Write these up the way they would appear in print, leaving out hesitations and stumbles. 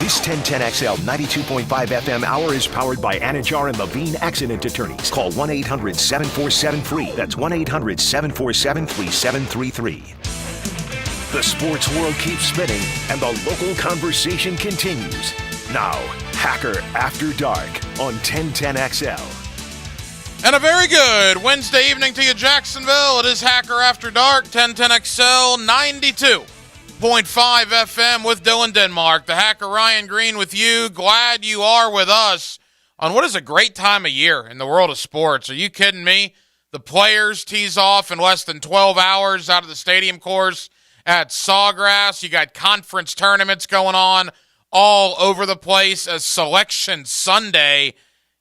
This 1010XL 92.5 FM hour is powered by Anajar and Levine Accident Attorneys. Call 1-800-747-FREE. That's 1-800-747-3733. The sports world keeps spinning, and the local conversation continues. Now, Hacker After Dark on 1010XL. And a very good Wednesday evening to you, Jacksonville. It is Hacker After Dark, 1010XL 92.5 FM with Dylan Denmark. The Hacker Ryan Green with you. Glad you are with us on what is a great time of year in the world of sports. Are you kidding me? The players tease off in less than 12 hours out of the stadium course at Sawgrass. You got conference tournaments going on all over the place as Selection Sunday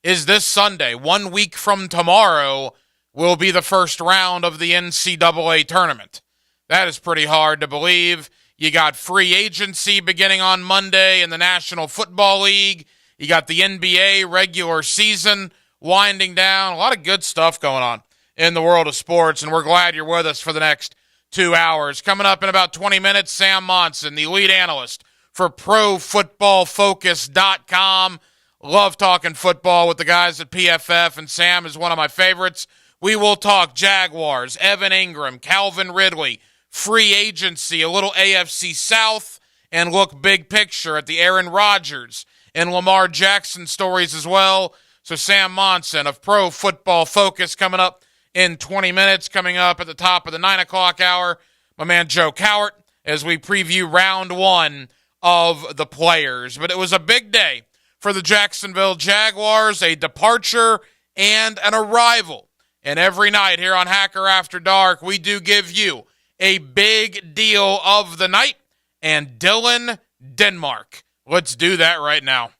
is this Sunday. 1 week from tomorrow will be the first round of the NCAA tournament. That is pretty hard to believe. You got free agency beginning on Monday in the National Football League. You got the NBA regular season winding down. A lot of good stuff going on in the world of sports, and we're glad you're with us for the next 2 hours. Coming up in about 20 minutes, Sam Monson, the lead analyst for ProFootballFocus.com. Love talking football with the guys at PFF, and Sam is one of my favorites. We will talk Jaguars, Evan Ingram, Calvin Ridley, free agency, a little AFC South, and look big picture at the Aaron Rodgers and Lamar Jackson stories as well. So Sam Monson of Pro Football Focus coming up in 20 minutes. Coming up at the top of the 9 o'clock hour, my man Joe Cowart as we preview round one of the players. But it was a big day for the Jacksonville Jaguars, a departure and an arrival. And every night here on Hacker After Dark, we do give you a big deal of the night. And Dylan Denmark. Let's do that right now.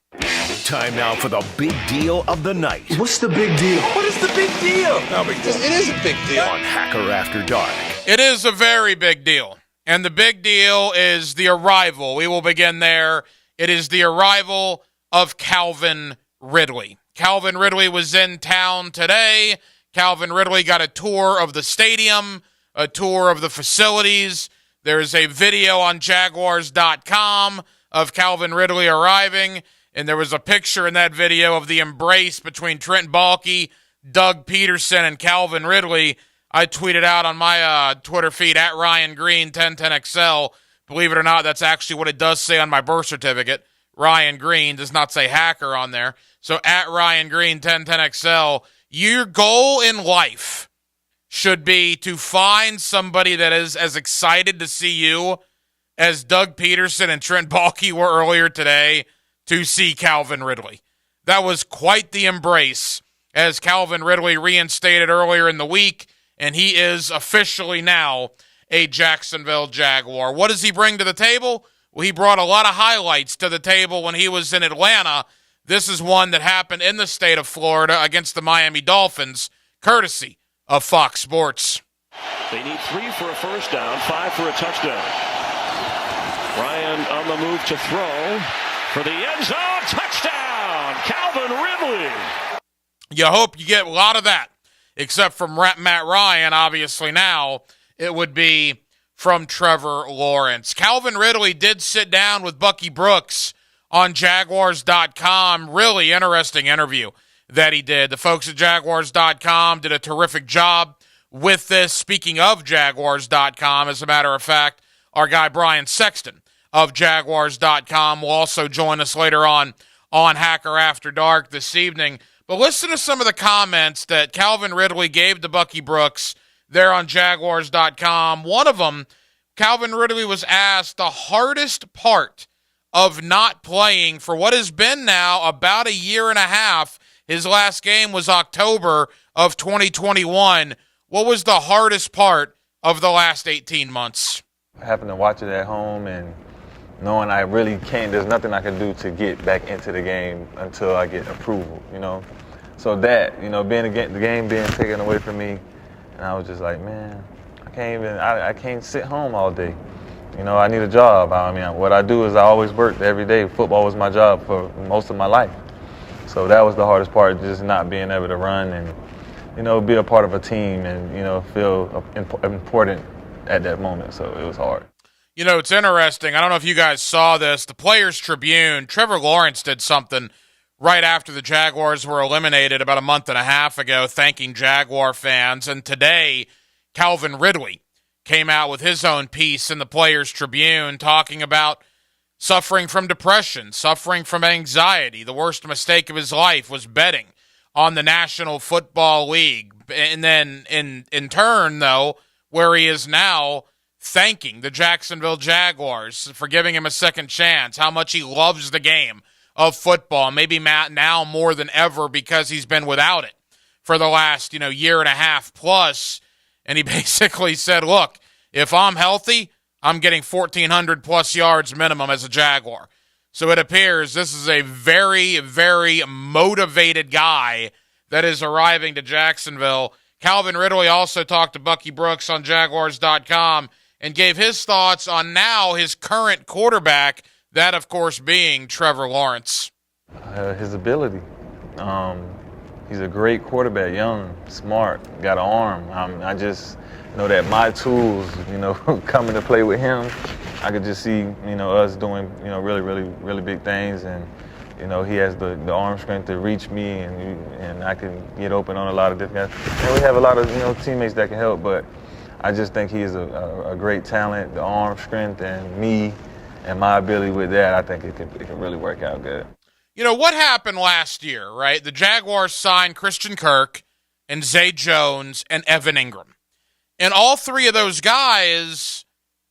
Time now for the big deal of the night. What's the big deal? What is the big deal? No big deal. It is a big deal. On Hacker After Dark. It is a very big deal. And the big deal is the arrival. We will begin there. It is the arrival of Calvin Ridley. Calvin Ridley was in town today. Calvin Ridley got a tour of the stadium, a tour of the facilities. There's a video on Jaguars.com of Calvin Ridley arriving, and there was a picture in that video of the embrace between Trent Baalke, Doug Peterson, and Calvin Ridley. I tweeted out on my Twitter feed, at Ryan Green, 1010XL. Believe it or not, that's actually what it does say on my birth certificate. Ryan Green does not say Hacker on there. So at Ryan Green, 1010XL, your goal in life should be to find somebody that is as excited to see you as Doug Peterson and Trent Baalke were earlier today to see Calvin Ridley. That was quite the embrace as Calvin Ridley reinstated earlier in the week, and he is officially now a Jacksonville Jaguar. What does he bring to the table? Well, he brought a lot of highlights to the table when he was in Atlanta. This is one that happened in the state of Florida against the Miami Dolphins, courtesy of Fox Sports. They need 3 for a first down, 5 for a touchdown. Ryan on the move to throw for the end zone. Touchdown, Calvin Ridley. You hope you get a lot of that, except from Matt Ryan. Obviously now it would be from Trevor Lawrence. Calvin Ridley did sit down with Bucky Brooks on Jaguars.com. Really interesting interview that he did. The folks at Jaguars.com did a terrific job with this. Speaking of Jaguars.com, as a matter of fact, our guy Brian Sexton of Jaguars.com will also join us later on Hacker After Dark this evening. But listen to some of the comments that Calvin Ridley gave to Bucky Brooks there on Jaguars.com. One of them, Calvin Ridley was asked the hardest part of not playing for what has been now about a year and a half. His last game was October of 2021. What was the hardest part of the last 18 months? Having to watch it at home and knowing I really can't, there's nothing I can do to get back into the game until I get approval, So that, the game being taken away from me, and I was just like, man, I can't sit home all day. I need a job. What I do is I always worked every day. Football was my job for most of my life. So that was the hardest part, just not being able to run and, be a part of a team and, feel important at that moment. So it was hard. You know, it's interesting. I don't know if you guys saw this. The Players Tribune, Trevor Lawrence did something right after the Jaguars were eliminated about a month and a half ago, thanking Jaguar fans. And today, Calvin Ridley came out with his own piece in the Players Tribune talking about suffering from depression, suffering from anxiety. The worst mistake of his life was betting on the National Football League. And then in turn, though, where he is now, thanking the Jacksonville Jaguars for giving him a second chance, how much he loves the game of football, maybe now more than ever because he's been without it for the last, year and a half plus. And he basically said, look, if I'm healthy, I'm getting 1,400 plus yards minimum as a Jaguar. So it appears this is a very, very motivated guy that is arriving to Jacksonville. Calvin Ridley also talked to Bucky Brooks on Jaguars.com and gave his thoughts on now his current quarterback, that, of course, being Trevor Lawrence. His ability. He's a great quarterback, young, smart, got an arm. I just know that my tools, coming to play with him, I could just see, us doing, really, really, really big things. And, he has the arm strength to reach me, and I can get open on a lot of different guys. And we have a lot of, teammates that can help, but I just think he is a great talent, the arm strength, and me and my ability with that, I think it can really work out good. What happened last year, right? The Jaguars signed Christian Kirk and Zay Jones and Evan Ingram. And all three of those guys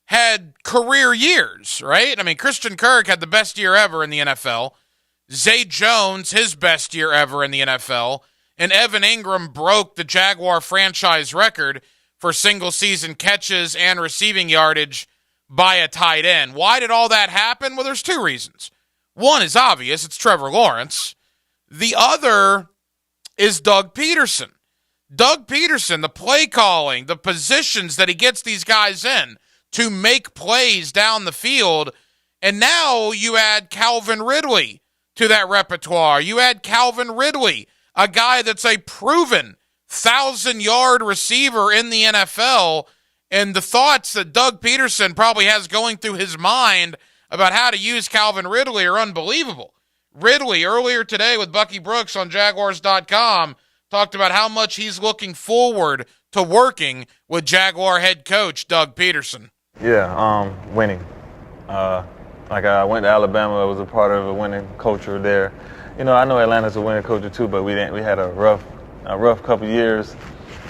had career years, right? I mean, Christian Kirk had the best year ever in the NFL. Zay Jones, his best year ever in the NFL. And Evan Ingram broke the Jaguar franchise record for single-season catches and receiving yardage by a tight end. Why did all that happen? Well, there's two reasons. One is obvious. It's Trevor Lawrence. The other is Doug Peterson. Doug Peterson, the play calling, the positions that he gets these guys in to make plays down the field. And now you add Calvin Ridley to that repertoire. You add Calvin Ridley, a guy that's a proven 1,000-yard receiver in the NFL, and the thoughts that Doug Peterson probably has going through his mind about how to use Calvin Ridley are unbelievable. Ridley, earlier today with Bucky Brooks on Jaguars.com, talked about how much he's looking forward to working with Jaguar head coach Doug Peterson. Yeah, winning. Like I went to Alabama, I was a part of a winning culture there. I know Atlanta's a winning culture too, but we had a rough couple years.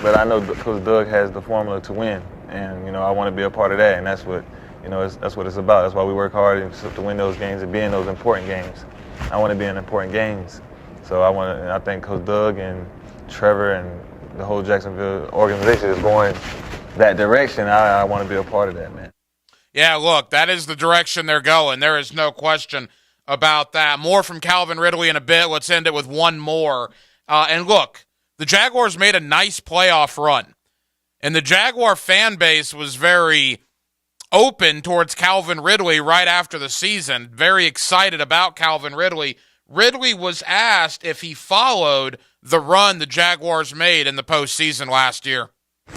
But I know Coach Doug has the formula to win, and I want to be a part of that, and that's what that's what it's about. That's why we work hard to win those games and be in those important games. I want to be in important games, so I think Coach Doug and Trevor and the whole Jacksonville organization is going that direction. I want to be a part of that, man. Yeah, look, that is the direction they're going. There is no question about that. More from Calvin Ridley in a bit. Let's end it with one more. And look, the Jaguars made a nice playoff run, and the Jaguar fan base was very open towards Calvin Ridley right after the season, very excited about Calvin Ridley. Ridley was asked if he followed the run the Jaguars made in the postseason last year.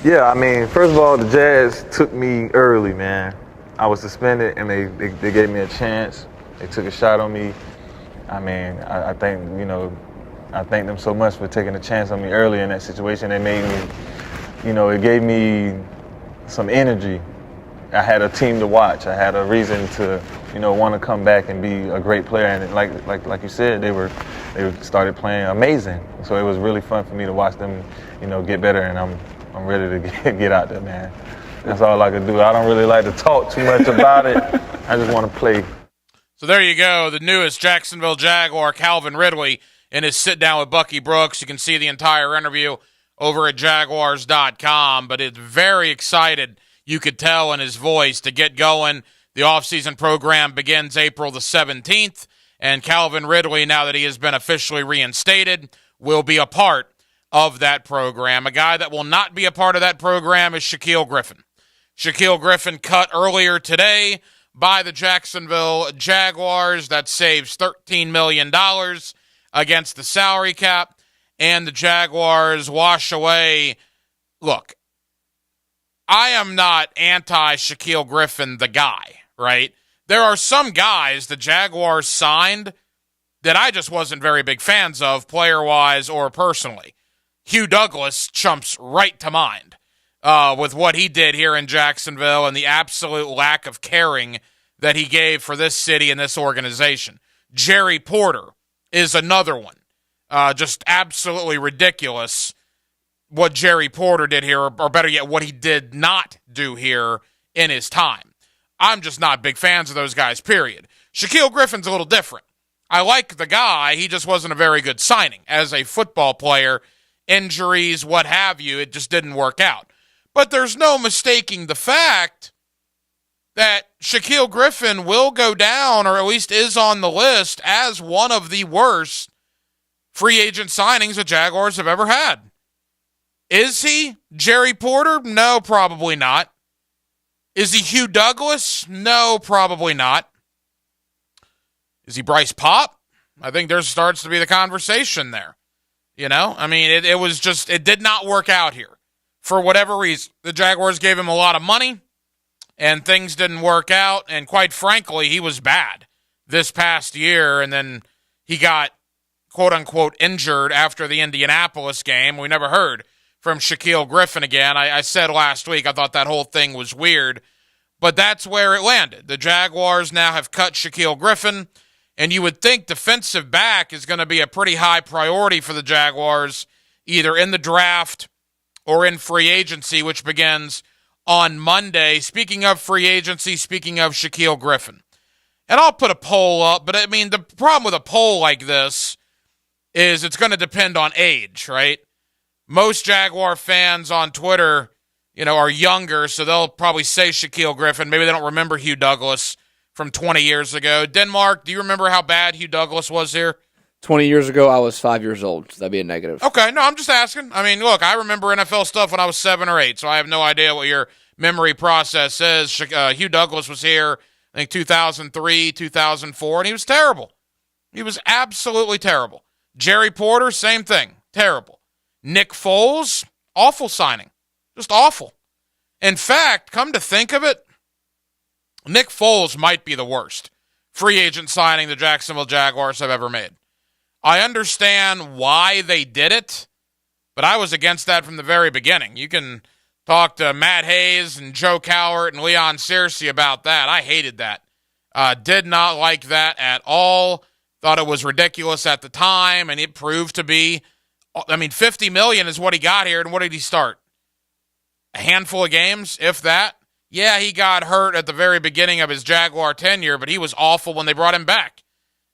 Yeah, I mean, first of all, the Jazz took me early, man. I was suspended, and they gave me a chance. They took a shot on me. I mean, I think, I thank them so much for taking a chance on me early in that situation. They made me, it gave me some energy. I had a team to watch. I had a reason to, want to come back and be a great player. And like you said, they started playing amazing. So it was really fun for me to watch them, get better. And I'm ready to get out there, man. That's all I can do. I don't really like to talk too much about it. I just want to play. So there you go, the newest Jacksonville Jaguar, Calvin Ridley, in his sit-down with Bucky Brooks. You can see the entire interview over at Jaguars.com, but it's very excited, you could tell in his voice, to get going. The offseason program begins April the 17th, and Calvin Ridley, now that he has been officially reinstated, will be a part of that program. A guy that will not be a part of that program is Shaquill Griffin. Shaquill Griffin cut earlier today by the Jacksonville Jaguars. That saves $13 million against the salary cap, and the Jaguars wash away. Look, I am not anti-Shaquille Griffin, the guy, right? There are some guys the Jaguars signed that I just wasn't very big fans of, player-wise or personally. Hugh Douglas jumps right to mind with what he did here in Jacksonville and the absolute lack of caring that he gave for this city and this organization. Jerry Porter is another one. Just absolutely ridiculous what Jerry Porter did here, or better yet, what he did not do here in his time. I'm just not big fans of those guys, period. Shaquille Griffin's a little different. I like the guy. He just wasn't a very good signing as a football player. Injuries, what have you, it just didn't work out. But there's no mistaking the fact that Shaquille Griffin will go down, or at least is on the list, as one of the worst free agent signings the Jaguars have ever had. Is he Jerry Porter? No, probably not. Is he Hugh Douglas? No, probably not. Is he Bryce Pop? I think there starts to be the conversation there. You know, I mean, it did not work out here. For whatever reason, the Jaguars gave him a lot of money, and things didn't work out, and quite frankly, he was bad this past year, and then he got, quote-unquote, injured after the Indianapolis game. We never heard from Shaquille Griffin again. I said last week I thought that whole thing was weird, but that's where it landed. The Jaguars now have cut Shaquille Griffin, and you would think defensive back is going to be a pretty high priority for the Jaguars, either in the draft or in free agency, which begins on Monday. Speaking of free agency, speaking of Shaquille Griffin. And I'll put a poll up, but I mean, the problem with a poll like this is it's going to depend on age, right? Most Jaguar fans on Twitter, are younger, so they'll probably say Shaquille Griffin. Maybe they don't remember Hugh Douglas from 20 years ago. Denmark, do you remember how bad Hugh Douglas was here? 20 years ago, I was 5 years old, so that'd be a negative. Okay, no, I'm just asking. I mean, look, I remember NFL stuff when I was 7 or 8, so I have no idea what your memory process is. Hugh Douglas was here, I think, 2003, 2004, and he was terrible. He was absolutely terrible. Jerry Porter, same thing, terrible. Nick Foles, awful signing, just awful. In fact, come to think of it, Nick Foles might be the worst free agent signing the Jacksonville Jaguars have ever made. I understand why they did it, but I was against that from the very beginning. You can talk to Matt Hayes and Joe Cowart and Leon Searcy about that. I hated that. Did not like that at all. Thought it was ridiculous at the time, and it proved to be. I mean, $50 million is what he got here, and what did he start? A handful of games, if that. Yeah, he got hurt at the very beginning of his Jaguar tenure, but he was awful when they brought him back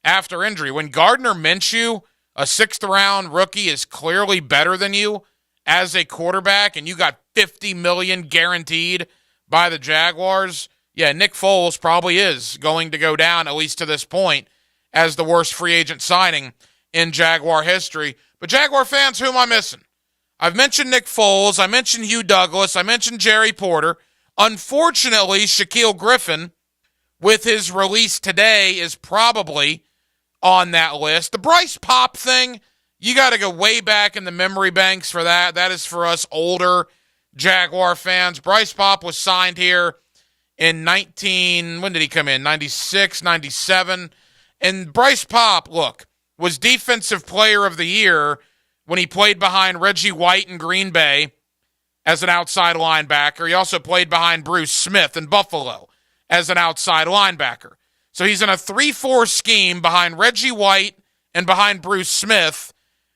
after injury. When Gardner Minshew, a 6th-round rookie, is clearly better than you as a quarterback, and you got $50 million guaranteed by the Jaguars, yeah, Nick Foles probably is going to go down, at least to this point, as the worst free agent signing in Jaguar history. But Jaguar fans, who am I missing? I've mentioned Nick Foles. I mentioned Hugh Douglas. I mentioned Jerry Porter. Unfortunately, Shaquille Griffin, with his release today, is probably on that list. The Bryce Pop thing, you got to go way back in the memory banks for that. That is for us older Jaguar fans. Bryce Pop was signed here in when did he come in? 96, 97. And Bryce Pop, look, was Defensive Player of the Year when he played behind Reggie White in Green Bay as an outside linebacker. He also played behind Bruce Smith in Buffalo as an outside linebacker. So he's in a 3-4 scheme behind Reggie White and behind Bruce Smith.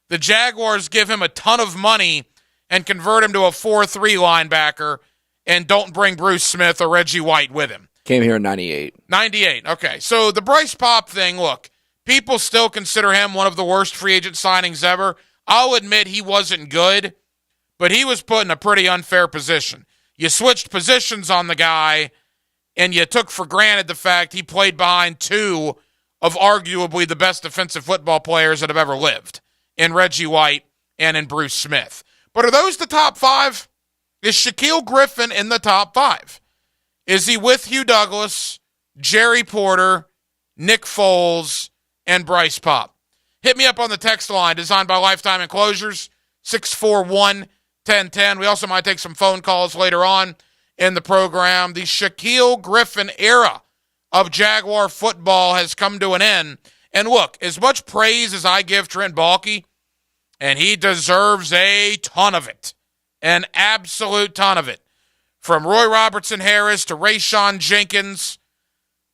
The Jaguars give him a ton of money and convert him to a 4-3 linebacker and don't bring Bruce Smith or Reggie White with him. Came here in 98. 98, okay. So the Bryce Pop thing, look, people still consider him one of the worst free agent signings ever. I'll admit he wasn't good, but he was put in a pretty unfair position. You switched positions on the guy, and you took for granted the fact he played behind 2 of arguably the best defensive football players that have ever lived, in Reggie White and in Bruce Smith. But are those the top 5? Is Shaquille Griffin in the top 5? Is he with Hugh Douglas, Jerry Porter, Nick Foles, and Bryce Pop? Hit me up on the text line, designed by Lifetime Enclosures, 641-1010. We also might take some phone calls later on. in the program. The Shaquill Griffin era of Jaguar football has come to an end. And look, as much praise as I give Trent Baalke, and he deserves a ton of it, an absolute ton of it, from Roy Robertson Harris to Rayshawn Jenkins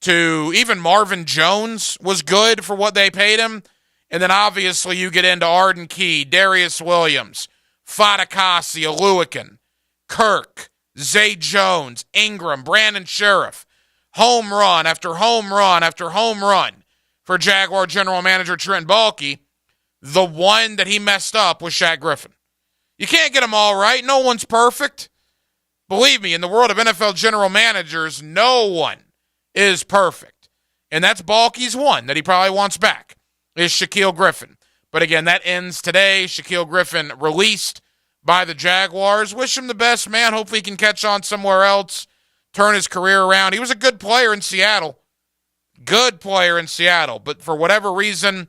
to even Marvin Jones was good for what they paid him. And then obviously you get into Arden Key, Darius Williams, Fatukasi, Oluwakin, Kirk, Zay Jones, Ingram, Brandon Sheriff. Home run after home run after home run for Jaguar general manager Trent Baalke. The one that he messed up was Shaq Griffin. You can't get them all right. No one's perfect. Believe me, in the world of NFL general managers, no one is perfect. And that's Baalke's one that he probably wants back, is Shaquill Griffin. But again, that ends today. Shaquill Griffin released by the Jaguars. Wish him the best, man. Hopefully he can catch on somewhere else, turn his career around. He was a good player in Seattle. Good player in Seattle. But for whatever reason,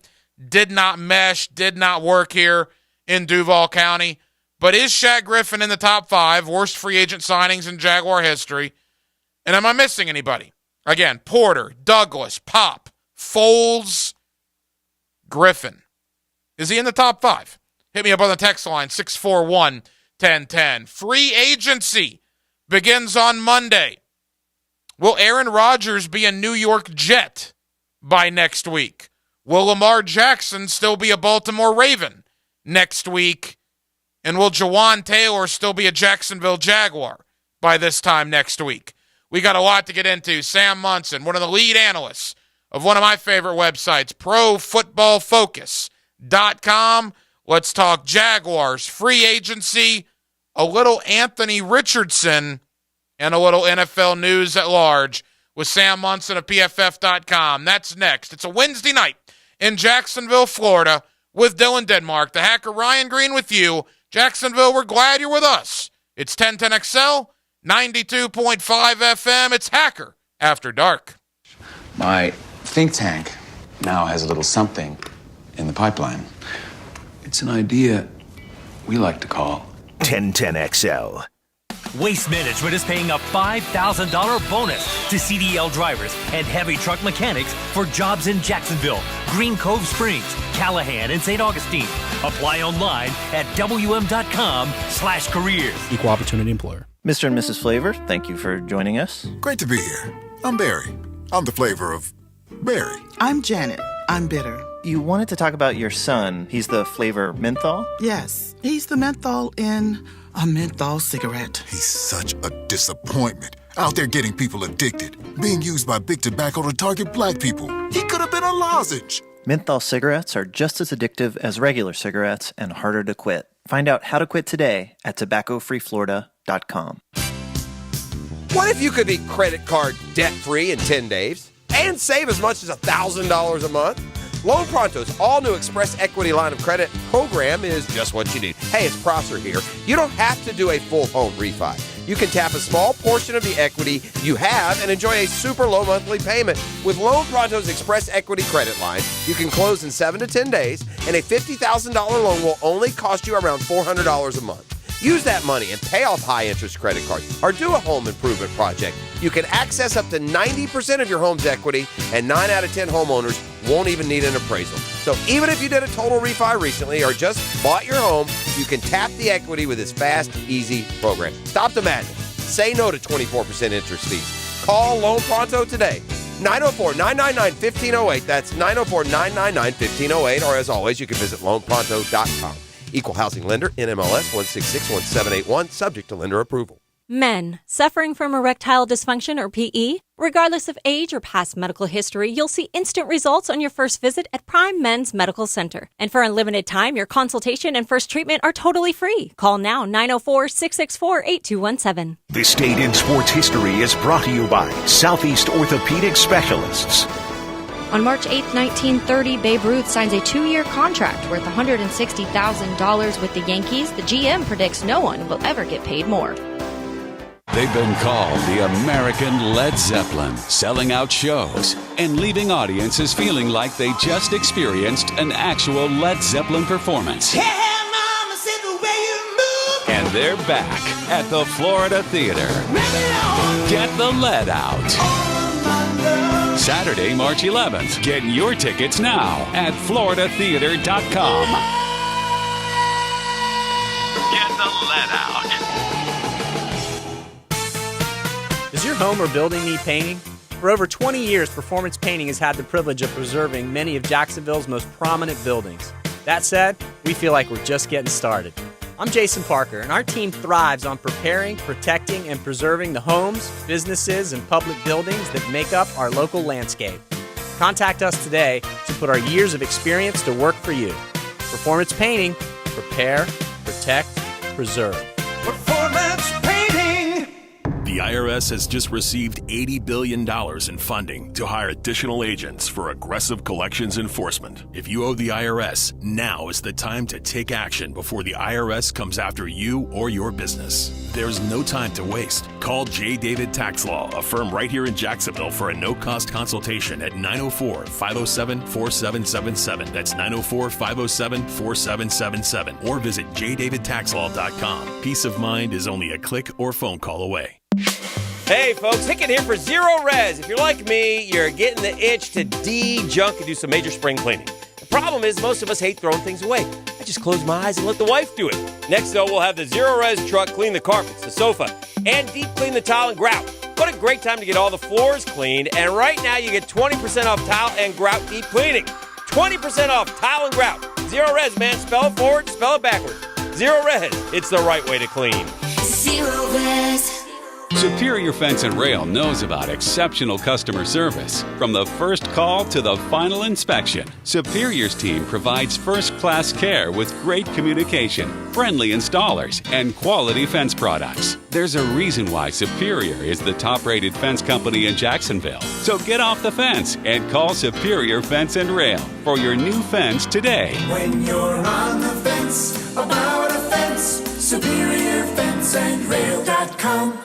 did not mesh, did not work here in Duval County. But is Shaq Griffin in the top 5 worst free agent signings in Jaguar history? And am I missing anybody? Again, Porter, Douglas, Pop, Foles, Griffin. Is he in the top 5? Hit me up on the text line, 641-1010. Free agency begins on Monday. Will Aaron Rodgers be a New York Jet by next week? Will Lamar Jackson still be a Baltimore Raven next week? And will Jawan Taylor still be a Jacksonville Jaguar by this time next week? We got a lot to get into. Sam Munson, one of the lead analysts of one of my favorite websites, ProFootballFocus.com. Let's talk Jaguars, free agency, a little Anthony Richardson, and a little NFL news at large with Sam Munson of PFF.com. That's next. It's a Wednesday night in Jacksonville, Florida, with Dylan Denmark. The hacker Ryan Green with you. Jacksonville, we're glad you're with us. It's 1010XL, 92.5 FM. It's Hacker After Dark. My think tank now has a little something in the pipeline. It's an idea we like to call 1010XL. Waste Management is paying a $5,000 bonus to CDL drivers and heavy truck mechanics for jobs in Jacksonville, Green Cove Springs, Callahan, and St. Augustine. Apply online at wm.com/careers. Equal opportunity employer. Mr. and Mrs. Flavor, thank you for joining us. Great to be here. I'm Barry. I'm the flavor of Barry. I'm Janet. I'm bitter. You wanted to talk about your son. He's the flavor menthol? Yes, he's the menthol in a menthol cigarette. He's such a disappointment. Out there getting people addicted. Being used by big tobacco to target black people. He could have been a lozenge. Menthol cigarettes are just as addictive as regular cigarettes and harder to quit. Find out how to quit today at tobaccofreeflorida.com. What if you could be credit card debt-free in 10 days and save as much as $1,000 a month? Loan Pronto's all-new Express Equity Line of Credit program is just what you need. Hey, it's Prosser here. You don't have to do a full home refi. You can tap a small portion of the equity you have and enjoy a super low monthly payment. With Loan Pronto's Express Equity Credit Line, you can close in 7 to 10 days, and a $50,000 loan will only cost you around $400 a month. Use that money and pay off high-interest credit cards or do a home improvement project. You can access up to 90% of your home's equity, and 9 out of 10 homeowners won't even need an appraisal. So even if you did a total refi recently or just bought your home, you can tap the equity with this fast, easy program. Stop the madness. Say no to 24% interest fees. Call Loan Pronto today. 904-999-1508. That's 904-999-1508. Or as always, you can visit loanpronto.com. Equal housing lender, NMLS 1661781, subject to lender approval. Men suffering from erectile dysfunction or PE, regardless of age or past medical history, you'll see instant results on your first visit at Prime Men's Medical Center. And for unlimited time, your consultation and first treatment are totally free. Call now, 904-664-8217. This Date in Sports History is brought to you by Southeast Orthopedic Specialists. On March 8, 1930, Babe Ruth signs a 2-year contract worth $160,000 with the Yankees. The GM predicts no one will ever get paid more. They've been called the American Led Zeppelin, selling out shows and leaving audiences feeling like they just experienced an actual Led Zeppelin performance. Hey, Mama said the way you move. And And they're back at the Florida Theater. Get the Lead Out. Saturday, March 11th. Get your tickets now at floridatheater.com. Get the Lead Out. Does your home or building need painting? For over 20 years, Performance Painting has had the privilege of preserving many of Jacksonville's most prominent buildings. That said, we feel like we're just getting started. I'm Jason Parker, and our team thrives on preparing, protecting, and preserving the homes, businesses, and public buildings that make up our local landscape. Contact us today to put our years of experience to work for you. Performance Painting. Prepare, protect, preserve. Performance Painting! The IRS has just received $80 billion in funding to hire additional agents for aggressive collections enforcement. If you owe the IRS, now is the time to take action before the IRS comes after you or your business. There's no time to waste. Call J. David Tax Law, a firm right here in Jacksonville, for a no-cost consultation at 904-507-4777. That's 904-507-4777. Or visit jdavidtaxlaw.com. Peace of mind is only a click or phone call away. Hey folks, Hickett here for Zero Res. If you're like me, you're getting the itch to de-junk and do some major spring cleaning. The problem is most of us hate throwing things away. I just close my eyes and let the wife do it. Next though, we'll have the Zero Res truck clean the carpets, the sofa, and deep clean the tile and grout. What a great time to get all the floors cleaned, and right now you get 20% off tile and grout deep cleaning. 20% off tile and grout. Zero Res, man. Spell it forward, spell it backwards. Zero Res. It's the right way to clean. Zero Res. Superior Fence and Rail knows about exceptional customer service. From the first call to the final inspection, Superior's team provides first-class care with great communication, friendly installers, and quality fence products. There's a reason why Superior is the top-rated fence company in Jacksonville. So get off the fence and call Superior Fence and Rail for your new fence today. When you're on the fence, about a fence, SuperiorFenceandRail.com.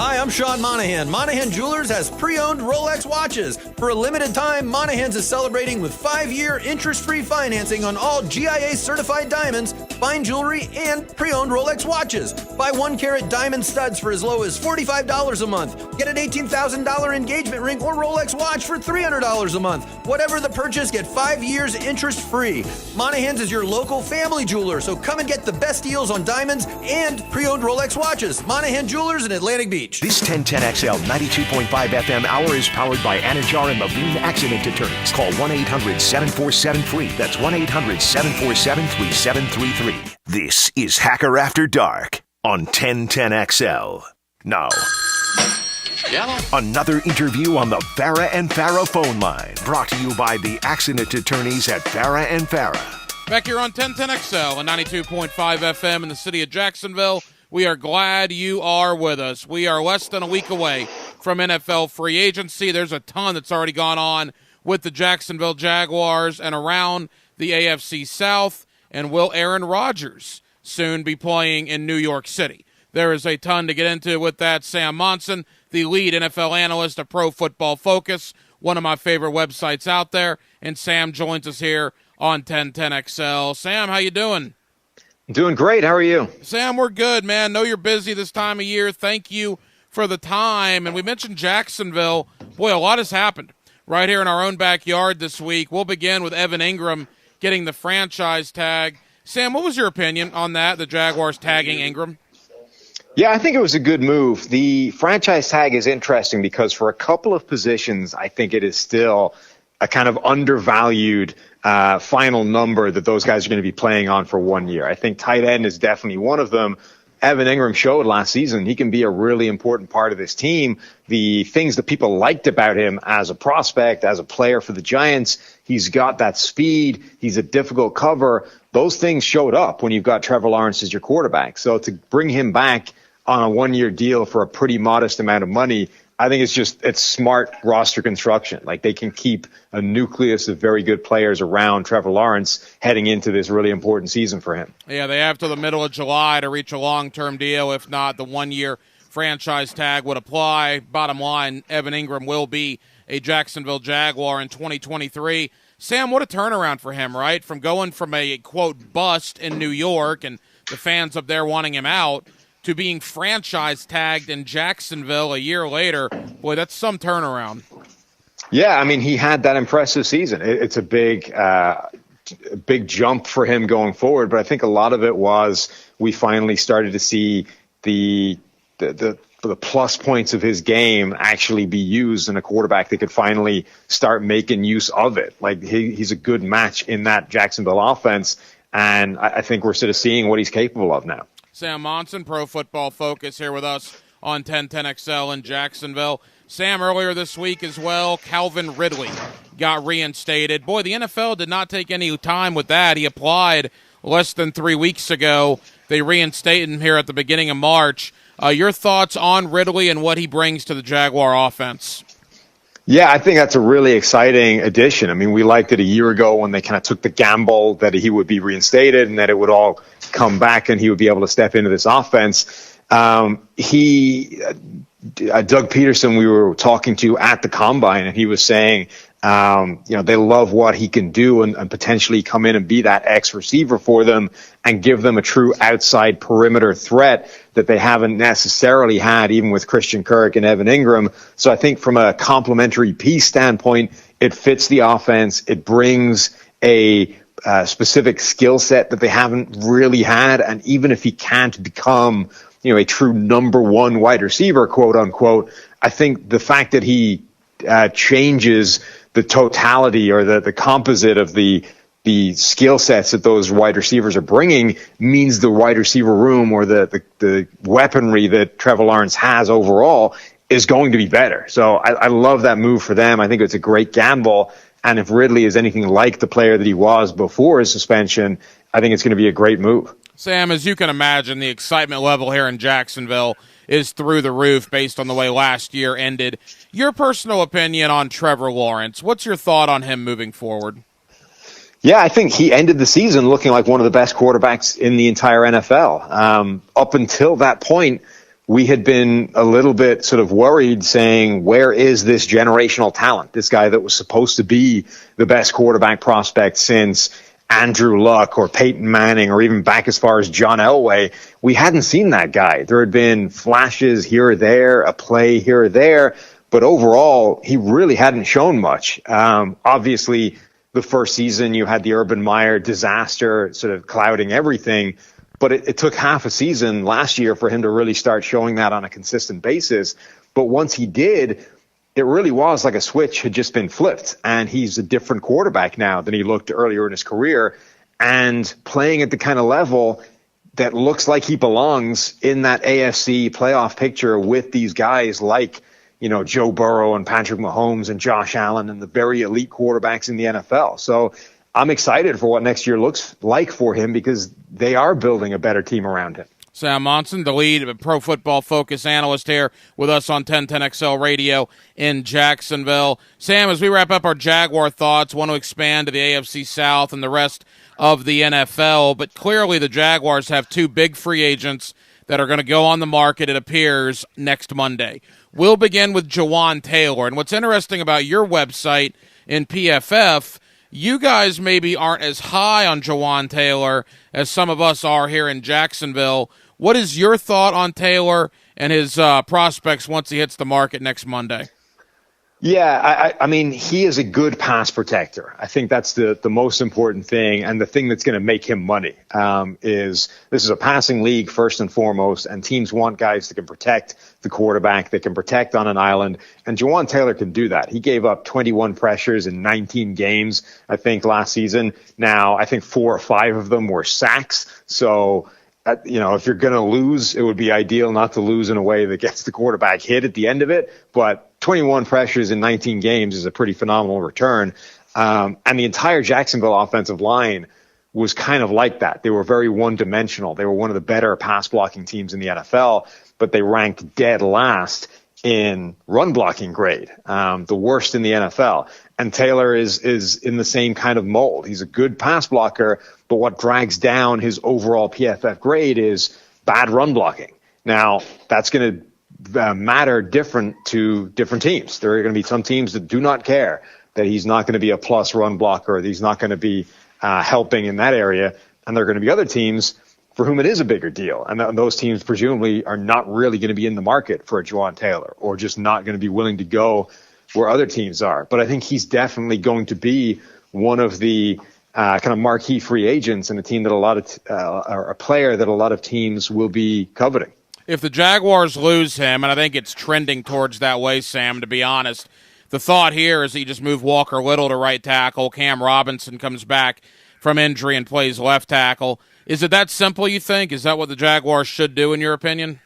Hi, I'm Sean Monahan. Monahan Jewelers has pre-owned Rolex watches. For a limited time, Monahan's is celebrating with 5-year interest-free financing on all GIA-certified diamonds, fine jewelry, and pre-owned Rolex watches. Buy 1-carat diamond studs for as low as $45 a month. Get an $18,000 engagement ring or Rolex watch for $300 a month. Whatever the purchase, get 5 years interest-free. Monahan's is your local family jeweler, so come and get the best deals on diamonds and pre-owned Rolex watches. Monahan Jewelers in Atlantic Beach. This 1010XL 92.5 FM hour is powered by Anajar and Levine Accident Attorneys. Call 1-800-747-FREE. That's 1-800-747-3733. This is Hacker After Dark on 1010XL. Now, another interview on the Farah and Farah phone line. Brought to you by the Accident Attorneys at Farah and Farah. Back here on 1010XL and 92.5 FM in the city of Jacksonville. We are glad you are with us. We are less than a week away from NFL free agency. There's a ton that's already gone on with the Jacksonville Jaguars and around the AFC South. And will Aaron Rodgers soon be playing in New York City? There is a ton to get into with that. Sam Monson, the lead NFL analyst of Pro Football Focus, one of my favorite websites out there. And Sam joins us here on 1010XL. Sam, how you doing? Doing great. How are you? Sam, we're good, man. Know you're busy this time of year. Thank you for the time. And we mentioned Jacksonville. Boy, a lot has happened right here in our own backyard this week. We'll begin with Evan Ingram getting the franchise tag. Sam, what was your opinion on that, the Jaguars tagging Ingram? Yeah, I think it was a good move. The franchise tag is interesting because for a couple of positions, I think it is still a kind of undervalued final number that those guys are going to be playing on for 1 year. I think tight end is definitely one of them. Evan Ingram showed last season he can be a really important part of this team. The things that people liked about him as a prospect, as a player for the Giants, he's got that speed. He's a difficult cover. Those things showed up when you've got Trevor Lawrence as your quarterback. So to bring him back on a 1-year deal for a pretty modest amount of money, I think it's smart roster construction. Like they can keep a nucleus of very good players around Trevor Lawrence heading into this really important season for him. Yeah, they have till the middle of July to reach a long-term deal. If not, the 1-year franchise tag would apply. Bottom line, Evan Ingram will be a Jacksonville Jaguar in 2023. Sam, what a turnaround for him, right? From going from a, quote, bust in New York and the fans up there wanting him out, to being franchise tagged in Jacksonville a year later. Boy, that's some turnaround. Yeah, I mean, he had that impressive season. It's a big jump for him going forward, but I think a lot of it was we finally started to see the plus points of his game actually be used in a quarterback that could finally start making use of it. Like he's a good match in that Jacksonville offense, and I think we're sort of seeing what he's capable of now. Sam Monson, Pro Football Focus, here with us on 1010XL in Jacksonville. Sam, earlier this week as well, Calvin Ridley got reinstated. Boy, the NFL did not take any time with that. He applied less than 3 weeks ago. They reinstated him here at the beginning of March. Your thoughts on Ridley and what he brings to the Jaguar offense? Yeah, I think that's a really exciting addition. I mean, we liked it a year ago when they kind of took the gamble that he would be reinstated and that it would all come back and he would be able to step into this offense. Doug Peterson, we were talking to at the Combine, and he was saying, they love what he can do and potentially come in and be that X receiver for them and give them a true outside perimeter threat that they haven't necessarily had, even with Christian Kirk and Evan Ingram. So I think from a complementary piece standpoint, it fits the offense. It brings a specific skill set that they haven't really had. And even if he can't become, a true number one wide receiver, quote unquote, I think the fact that he changes the totality or the composite of the skill sets that those wide receivers are bringing means the wide receiver room or the weaponry that Trevor Lawrence has overall is going to be better. So I love that move for them. I think it's a great gamble. And if Ridley is anything like the player that he was before his suspension, I think it's going to be a great move. Sam, as you can imagine, the excitement level here in Jacksonville is through the roof based on the way last year ended. Your personal opinion on Trevor Lawrence, what's your thought on him moving forward? Yeah, I think he ended the season looking like one of the best quarterbacks in the entire NFL. Up until that point, we had been a little bit sort of worried saying, where is this generational talent? This guy that was supposed to be the best quarterback prospect since Andrew Luck or Peyton Manning or even back as far as John Elway. We hadn't seen that guy. There had been flashes here or there, a play here or there, but overall, he really hadn't shown much. Obviously, the first season, you had the Urban Meyer disaster sort of clouding everything, but it took half a season last year for him to really start showing that on a consistent basis. But once he did, it really was like a switch had just been flipped, and he's a different quarterback now than he looked earlier in his career, and playing at the kind of level that looks like he belongs in that AFC playoff picture with these guys like, Joe Burrow and Patrick Mahomes and Josh Allen and the very elite quarterbacks in the NFL. So I'm excited for what next year looks like for him because they are building a better team around him. Sam Monson, the lead Pro Football Focus analyst here with us on 1010XL Radio in Jacksonville. Sam, as we wrap up our Jaguar thoughts, want to expand to the AFC South and the rest of the NFL, but clearly the Jaguars have two big free agents that are going to go on the market, it appears, next Monday. We'll begin with Jawaan Taylor, and what's interesting about your website in PFF, you guys maybe aren't as high on Jawaan Taylor as some of us are here in Jacksonville. What is your thought on Taylor and his prospects once he hits the market next Monday? Yeah, I mean, he is a good pass protector. I think that's the most important thing, and the thing that's going to make him money is this is a passing league first and foremost, and teams want guys that can protect the quarterback, that can protect on an island, and Jawaan Taylor can do that. He gave up 21 pressures in 19 games, I think, last season. Now, I think 4 or 5 of them were sacks, so if you're going to lose, it would be ideal not to lose in a way that gets the quarterback hit at the end of it. But 21 pressures in 19 games is a pretty phenomenal return. And the entire Jacksonville offensive line was kind of like that. They were very one-dimensional. They were one of the better pass-blocking teams in the NFL, but they ranked dead last in run-blocking grade, the worst in the NFL. And Taylor is in the same kind of mold. He's a good pass blocker, but what drags down his overall PFF grade is bad run blocking. Now, that's going to matter different to different teams. There are going to be some teams that do not care that he's not going to be a plus run blocker, that he's not going to be helping in that area. And there are going to be other teams for whom it is a bigger deal. And those teams presumably are not really going to be in the market for a Juwan Taylor, or just not going to be willing to go where other teams are. But I think he's definitely going to be one of the kind of marquee free agents and a team that or a player that a lot of teams will be coveting. If the Jaguars lose him, and I think it's trending towards that way, Sam, to be honest, the thought here is that you just move Walker Little to right tackle, Cam Robinson comes back from injury and plays left tackle. Is it that simple, you think? Is that what the Jaguars should do, in your opinion?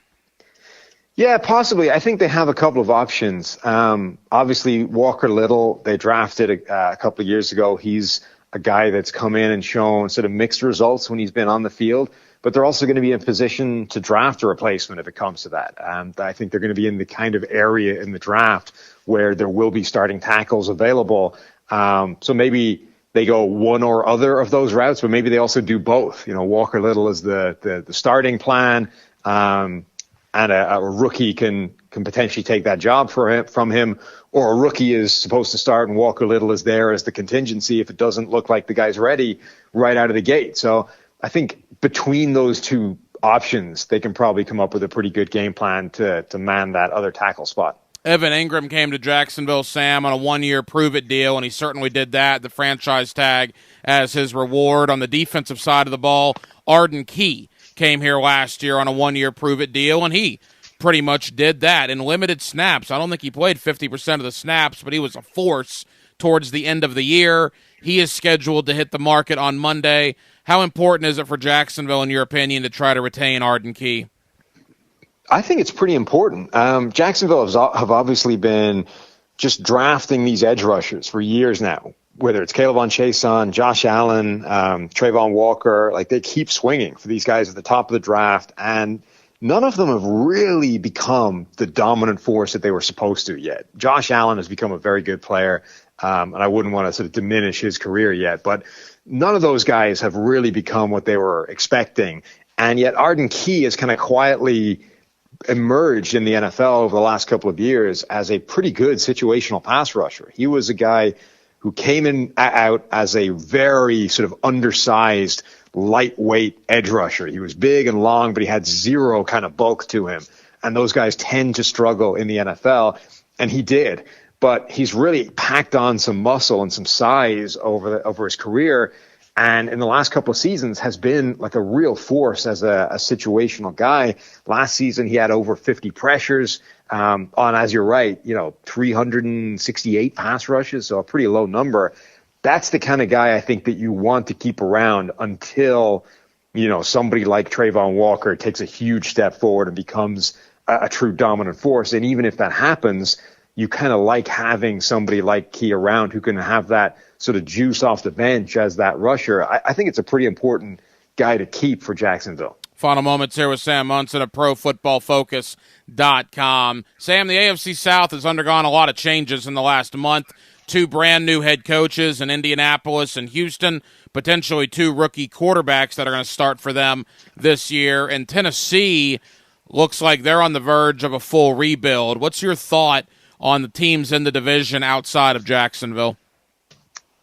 Yeah, possibly. I think they have a couple of options. Obviously, Walker Little, they drafted a couple of years ago. He's a guy that's come in and shown sort of mixed results when he's been on the field, but they're also going to be in position to draft a replacement if it comes to that. I think they're going to be in the kind of area in the draft where there will be starting tackles available. So maybe they go one or other of those routes, but maybe they also do both. Walker Little is the starting plan, and a rookie can potentially take that job from him, or a rookie is supposed to start and Walker Little is there as the contingency if it doesn't look like the guy's ready right out of the gate. So I think between those two options, they can probably come up with a pretty good game plan to man that other tackle spot. Evan Ingram came to Jacksonville, Sam, on a one-year prove-it deal, and he certainly did that, the franchise tag as his reward. On the defensive side of the ball, Arden Key came here last year on a one-year prove-it deal, and he pretty much did that in limited snaps. I don't think he played 50% of the snaps, but he was a force towards the end of the year. He is scheduled to hit the market on Monday. How important is it for Jacksonville, in your opinion, to try to retain Arden Key? I think it's pretty important. Jacksonville have obviously been just drafting these edge rushers for years now, whether it's Caleb Chason, Josh Allen, Trayvon Walker. Like, they keep swinging for these guys at the top of the draft, and none of them have really become the dominant force that they were supposed to yet. Josh Allen has become a very good player, and I wouldn't want to sort of diminish his career yet, but none of those guys have really become what they were expecting. And yet Arden Key has kind of quietly emerged in the NFL over the last couple of years as a pretty good situational pass rusher. He was a guy who came out as a very sort of undersized, lightweight edge rusher. He was big and long, but he had zero kind of bulk to him. And those guys tend to struggle in the NFL, and he did. But he's really packed on some muscle and some size over his career, and in the last couple of seasons has been like a real force as a situational guy. Last season, he had over 50 pressures on, as you're right, 368 pass rushes, so a pretty low number. That's the kind of guy I think that you want to keep around until, somebody like Trayvon Walker takes a huge step forward and becomes a true dominant force. And even if that happens, you kind of like having somebody like Key around who can have that sort of juice off the bench as that rusher. I think it's a pretty important guy to keep for Jacksonville. Final moments here with Sam Monson of ProFootballFocus.com. Sam, the AFC South has undergone a lot of changes in the last month. 2 brand new head coaches in Indianapolis and Houston, potentially 2 rookie quarterbacks that are going to start for them this year. And Tennessee looks like they're on the verge of a full rebuild. What's your thought on the teams in the division outside of Jacksonville?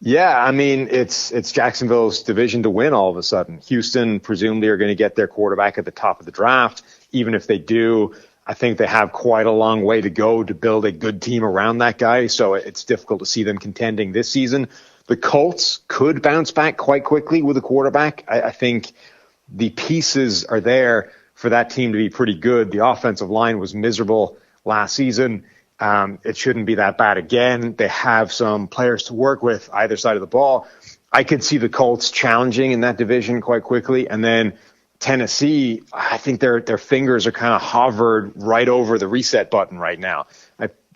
Yeah, I mean, it's Jacksonville's division to win all of a sudden. Houston presumably are going to get their quarterback at the top of the draft. Even if they do, I think they have quite a long way to go to build a good team around that guy, so it's difficult to see them contending this season. The Colts could bounce back quite quickly with a quarterback. I think the pieces are there for that team to be pretty good. The offensive line was miserable last season. It shouldn't be that bad again. They have some players to work with either side of the ball. I could see the Colts challenging in that division quite quickly. And then Tennessee, I think their fingers are kind of hovered right over the reset button right now.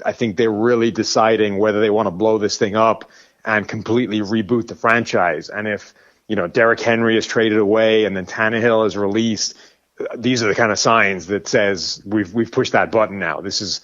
I think they're really deciding whether they want to blow this thing up and completely reboot the franchise. And if, Derrick Henry is traded away and then Tannehill is released, these are the kind of signs that says we've pushed that button now. This is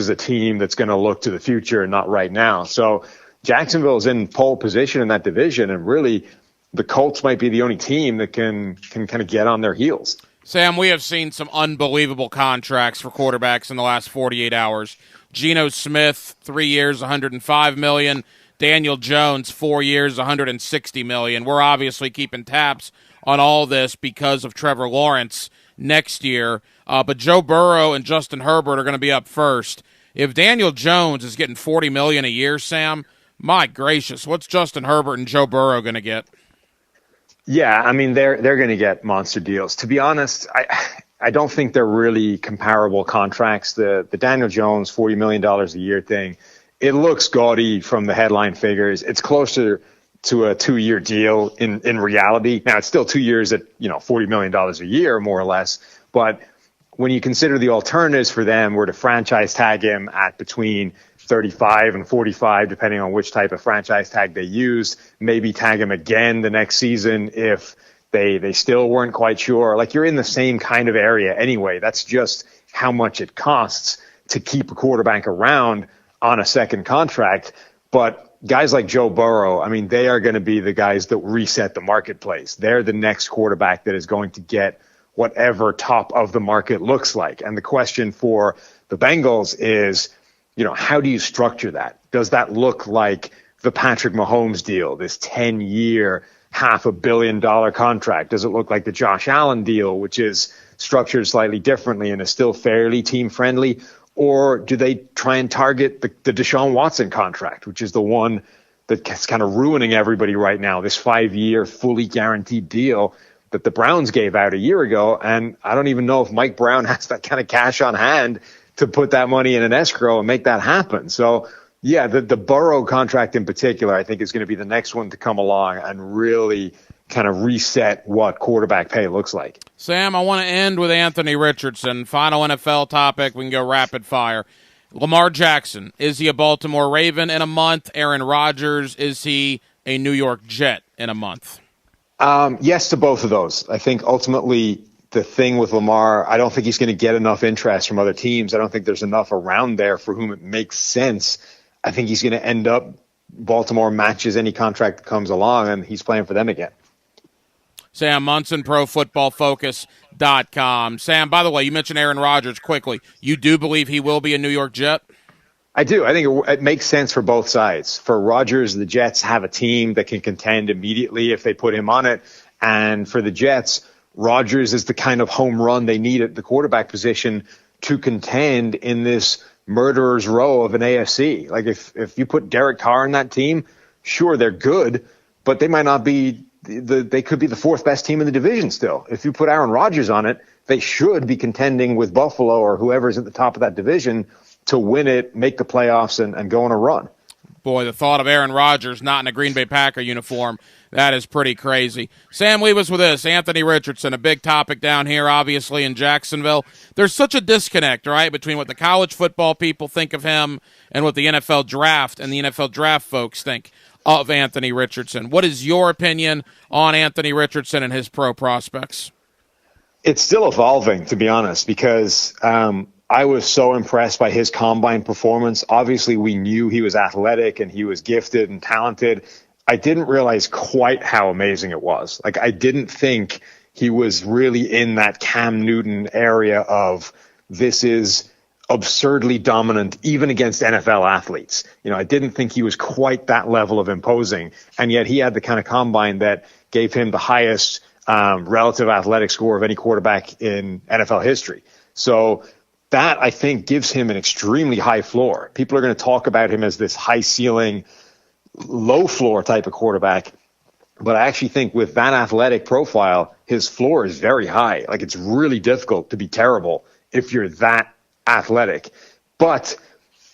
a team that's going to look to the future and not right now. So Jacksonville is in pole position in that division, and really the Colts might be the only team that can kind of get on their heels. Sam, we have seen some unbelievable contracts for quarterbacks in the last 48 hours. Geno Smith, 3 years, $105 million. Daniel Jones, 4 years, $160 million. We're obviously keeping tabs on all this because of Trevor Lawrence next year. But Joe Burrow and Justin Herbert are going to be up first. If Daniel Jones is getting $40 million a year, Sam, my gracious, what's Justin Herbert and Joe Burrow going to get? Yeah, I mean, they're going to get monster deals. To be honest, I don't think they're really comparable contracts. The Daniel Jones $40 million a year thing, it looks gaudy from the headline figures. It's closer to a 2-year deal in reality. Now, it's still 2 years at $40 million a year, more or less. But when you consider the alternatives for them were to franchise tag him at between 35 and 45, depending on which type of franchise tag they used, maybe tag him again the next season if they still weren't quite sure. Like, you're in the same kind of area anyway. That's just how much it costs to keep a quarterback around on a second contract. But guys like Joe Burrow, I mean, they are going to be the guys that reset the marketplace. They're the next quarterback that is going to get whatever top of the market looks like. And the question for the Bengals is, how do you structure that? Does that look like the Patrick Mahomes deal, this 10-year, $500 million contract? Does it look like the Josh Allen deal, which is structured slightly differently and is still fairly team-friendly? Or do they try and target the Deshaun Watson contract, which is the one that's kind of ruining everybody right now, this 5-year, fully guaranteed deal that the Browns gave out a year ago? And I don't even know if Mike Brown has that kind of cash on hand to put that money in an escrow and make that happen. So, yeah, the Burrow contract in particular, I think, is going to be the next one to come along and really kind of reset what quarterback pay looks like. Sam, I want to end with Anthony Richardson. Final NFL topic. We can go rapid fire. Lamar Jackson, is he a Baltimore Raven in a month? Aaron Rodgers, is he a New York Jet in a month? Yes to both of those. I think ultimately the thing with Lamar, I don't think he's going to get enough interest from other teams. I don't think there's enough around there for whom it makes sense. I think he's going to end up, Baltimore matches any contract that comes along, and he's playing for them again. Sam Munson, ProFootballFocus.com. Sam, by the way, you mentioned Aaron Rodgers quickly. You do believe he will be a New York Jet? I do. I think it makes sense for both sides. For Rodgers, the Jets have a team that can contend immediately if they put him on it. And for the Jets, Rodgers is the kind of home run they need at the quarterback position to contend in this murderer's row of an AFC. Like, if you put Derek Carr on that team, sure, they're good, but they might not be they could be the fourth best team in the division still. If you put Aaron Rodgers on it, they should be contending with Buffalo or whoever's at the top of that division to win it, make the playoffs, and go on a run. Boy, the thought of Aaron Rodgers not in a Green Bay Packer uniform, that is pretty crazy. Sam, leave us with this. Anthony Richardson, a big topic down here, obviously, in Jacksonville. There's such a disconnect, right, between what the college football people think of him and what the NFL draft and the NFL draft folks think of Anthony Richardson. What is your opinion on Anthony Richardson and his pro prospects? It's still evolving, to be honest, because I was so impressed by his combine performance. Obviously, we knew he was athletic and he was gifted and talented. I didn't realize quite how amazing it was. Like, I didn't think he was really in that Cam Newton area of this is absurdly dominant, even against NFL athletes. I didn't think he was quite that level of imposing, and yet he had the kind of combine that gave him the highest relative athletic score of any quarterback in NFL history. So that, I think, gives him an extremely high floor. People are going to talk about him as this high ceiling, low floor type of quarterback. But I actually think with that athletic profile, his floor is very high. Like, it's really difficult to be terrible if you're that athletic. But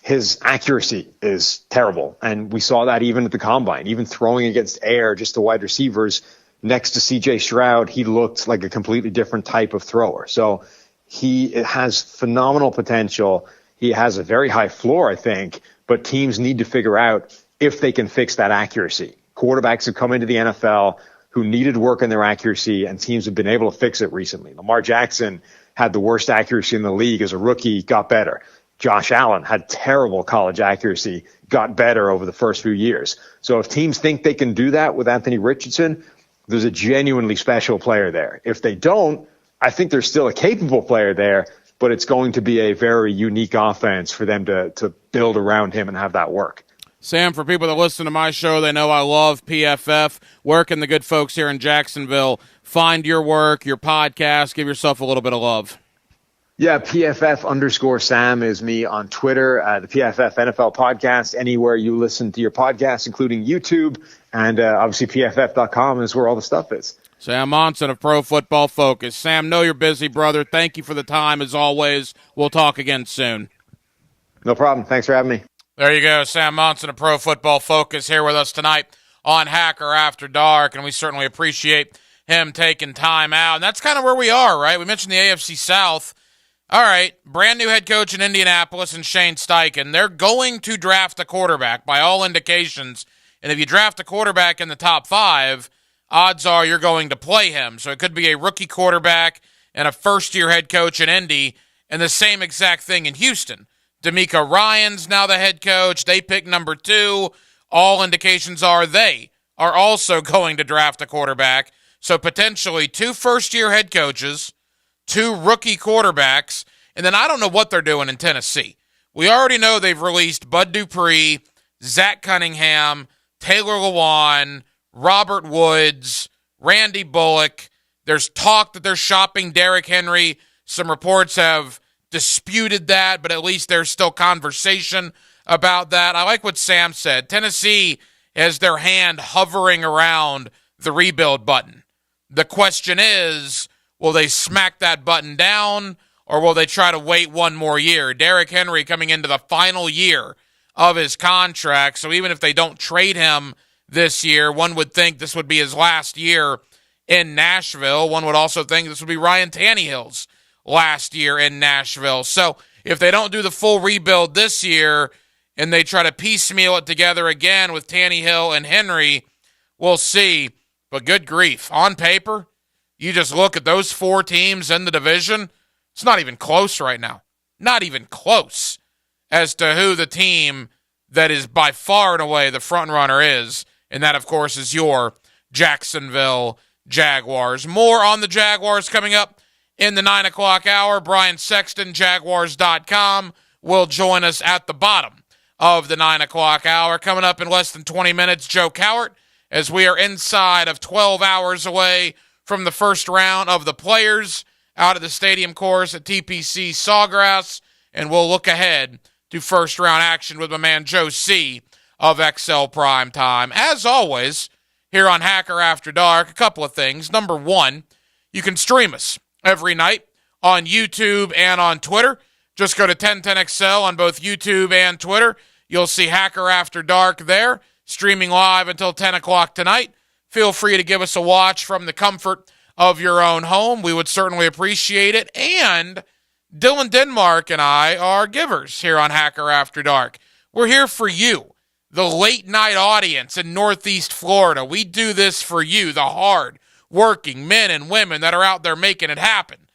his accuracy is terrible. And we saw that even at the combine, even throwing against air, just the wide receivers next to CJ Stroud, he looked like a completely different type of thrower. So he has phenomenal potential. He has a very high floor, I think, but teams need to figure out if they can fix that accuracy. Quarterbacks have come into the NFL who needed work on their accuracy, and teams have been able to fix it recently. Lamar Jackson had the worst accuracy in the league as a rookie, got better. Josh Allen had terrible college accuracy, got better over the first few years. So if teams think they can do that with Anthony Richardson, there's a genuinely special player there. If they don't, I think there's still a capable player there, but it's going to be a very unique offense for them to build around him and have that work. Sam, for people that listen to my show, they know I love PFF. Where can the good folks here in Jacksonville find your work, your podcast? Give yourself a little bit of love. Yeah, PFF_Sam is me on Twitter. The PFF NFL podcast, anywhere you listen to your podcast, including YouTube. And obviously PFF.com is where all the stuff is. Sam Monson of Pro Football Focus. Sam, know you're busy, brother. Thank you for the time, as always. We'll talk again soon. No problem. Thanks for having me. There you go. Sam Monson of Pro Football Focus here with us tonight on Hacker After Dark, and we certainly appreciate him taking time out. And that's kind of where we are, right? We mentioned the AFC South. All right, brand new head coach in Indianapolis and Shane Steichen. They're going to draft a quarterback by all indications. And if you draft a quarterback in the top 5, odds are you're going to play him. So it could be a rookie quarterback and a first-year head coach in Indy, and the same exact thing in Houston. DeMeco Ryans now the head coach. They pick number 2. All indications are they are also going to draft a quarterback. So potentially 2 first-year head coaches, 2 rookie quarterbacks, and then I don't know what they're doing in Tennessee. We already know they've released Bud Dupree, Zach Cunningham, Taylor Lewan, Robert Woods, Randy Bullock. There's talk that they're shopping Derrick Henry. Some reports have disputed that, but at least there's still conversation about that. I like what Sam said. Tennessee has their hand hovering around the rebuild button. The question is, will they smack that button down, or will they try to wait one more year? Derrick Henry coming into the final year of his contract, so even if they don't trade him this year, one would think this would be his last year in Nashville. One would also think this would be Ryan Tannehill's last year in Nashville. So if they don't do the full rebuild this year and they try to piecemeal it together again with Tannehill and Henry, we'll see. But good grief. On paper, you just look at those 4 teams in the division, it's not even close right now. Not even close as to who the team that is by far and away the front runner is. And that, of course, is your Jacksonville Jaguars. More on the Jaguars coming up in the 9 o'clock hour. Brian Sexton, Jaguars.com, will join us at the bottom of the 9 o'clock hour. Coming up in less than 20 minutes, Joe Cowart, as we are inside of 12 hours away from the first round of the Players out of the stadium course at TPC Sawgrass. And we'll look ahead to first round action with my man Joe C. of XL Prime Time. As always, here on Hacker After Dark, a couple of things. Number 1, you can stream us every night on YouTube and on Twitter. Just go to 1010XL on both YouTube and Twitter. You'll see Hacker After Dark there, streaming live until 10 o'clock tonight. Feel free to give us a watch from the comfort of your own home. We would certainly appreciate it. And Dylan Denmark and I are givers here on Hacker After Dark. We're here for you, the late-night audience in Northeast Florida. We do this for you, the hard-working men and women that are out there making it happen.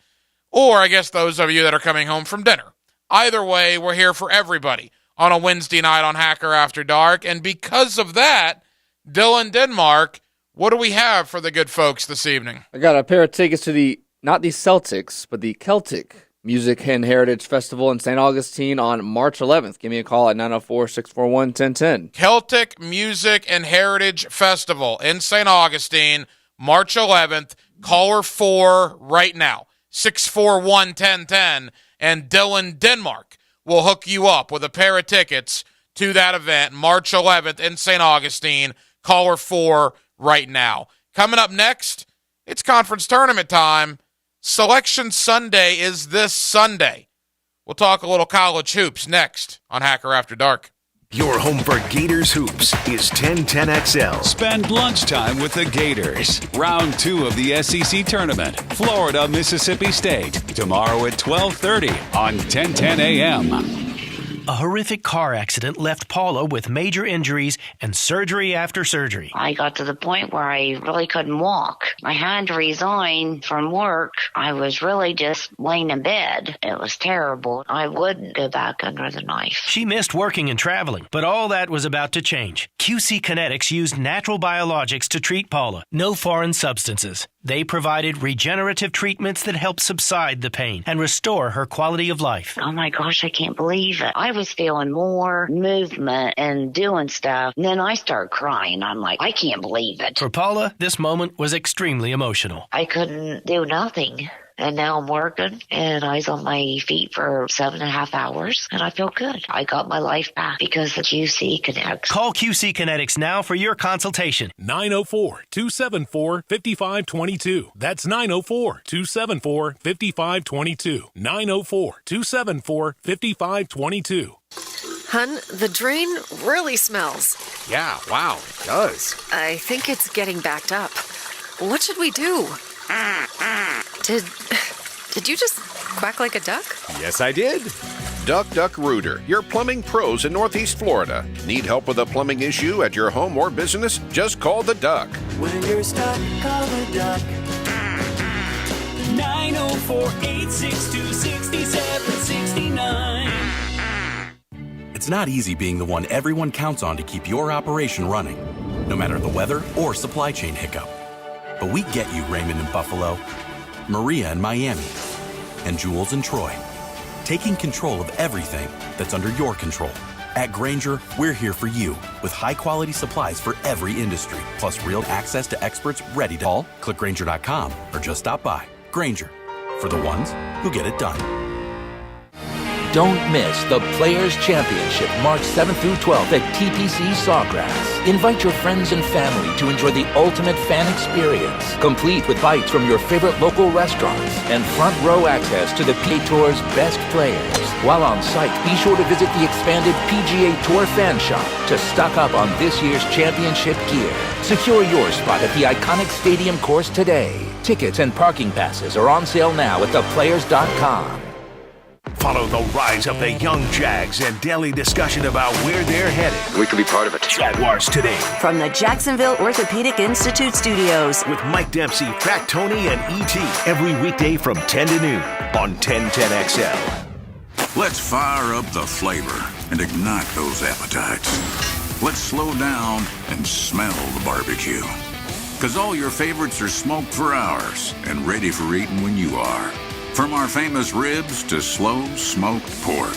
Or, I guess, those of you that are coming home from dinner. Either way, we're here for everybody on a Wednesday night on Hacker After Dark. And because of that, Dylan Denmark, what do we have for the good folks this evening? I got a pair of tickets to not the Celtics, but the Celtic Music and Heritage Festival in St. Augustine on March 11th. Give me a call at 904-641-1010. Celtic Music and Heritage Festival in St. Augustine, March 11th. Caller 4 right now, 641-1010, and Dylan Denmark will hook you up with a pair of tickets to that event, March 11th in St. Augustine. Caller 4 right now. Coming up next, it's conference tournament time. Selection Sunday is this Sunday. We'll talk a little college hoops next on Hacker After Dark. Your home for Gators Hoops is 1010XL. Spend lunchtime with the Gators. Round 2 of the SEC Tournament. Florida, Mississippi State. Tomorrow at 12:30 on 1010 AM. A horrific car accident left Paula with major injuries and surgery after surgery. I got to the point where I really couldn't walk. I had to resign from work. I was really just laying in bed. It was terrible. I wouldn't go back under the knife. She missed working and traveling, but all that was about to change. QC Kinetics used natural biologics to treat Paula. No foreign substances. They provided regenerative treatments that help subside the pain and restore her quality of life. Oh my gosh, I can't believe it. I was feeling more movement and doing stuff. And then I started crying. I'm like, I can't believe it. For Paula, this moment was extremely emotional. I couldn't do nothing. And now I'm working, and I was on my feet for 7.5 hours, and I feel good. I got my life back because of QC Kinetics. Call QC Kinetics now for your consultation. 904-274-5522. That's 904-274-5522. 904-274-5522. Hun, the drain really smells. Yeah, wow, it does. I think it's getting backed up. What should we do? Did you just quack like a duck? Yes, I did. Duck Rooter, your plumbing pros in Northeast Florida. Need help with a plumbing issue at your home or business? Just call the Duck. When you're stuck, call the Duck. 904-862-6769. It's not easy being the one everyone counts on to keep your operation running, no matter the weather or supply chain hiccup. But we get you, Raymond in Buffalo, Maria in Miami, and Jules in Troy, taking control of everything that's under your control. At Grainger, we're here for you with high-quality supplies for every industry, plus real access to experts ready to call, click Grainger.com, or just stop by. Grainger, for the ones who get it done. Don't miss the Players' Championship March 7th through 12th at TPC Sawgrass. Invite your friends and family to enjoy the ultimate fan experience, complete with bites from your favorite local restaurants and front row access to the PGA Tour's best players. While on site, be sure to visit the expanded PGA Tour fan shop to stock up on this year's championship gear. Secure your spot at the iconic stadium course today. Tickets and parking passes are on sale now at theplayers.com. Follow the rise of the young Jags and daily discussion about where they're headed. We could be part of it. Jaguars Today. From the Jacksonville Orthopedic Institute studios. With Mike Dempsey, Fat Tony, and E.T. every weekday from 10 to noon on 1010XL. Let's fire up the flavor and ignite those appetites. Let's slow down and smell the barbecue. Because all your favorites are smoked for hours and ready for eating when you are. From our famous ribs to slow smoked pork.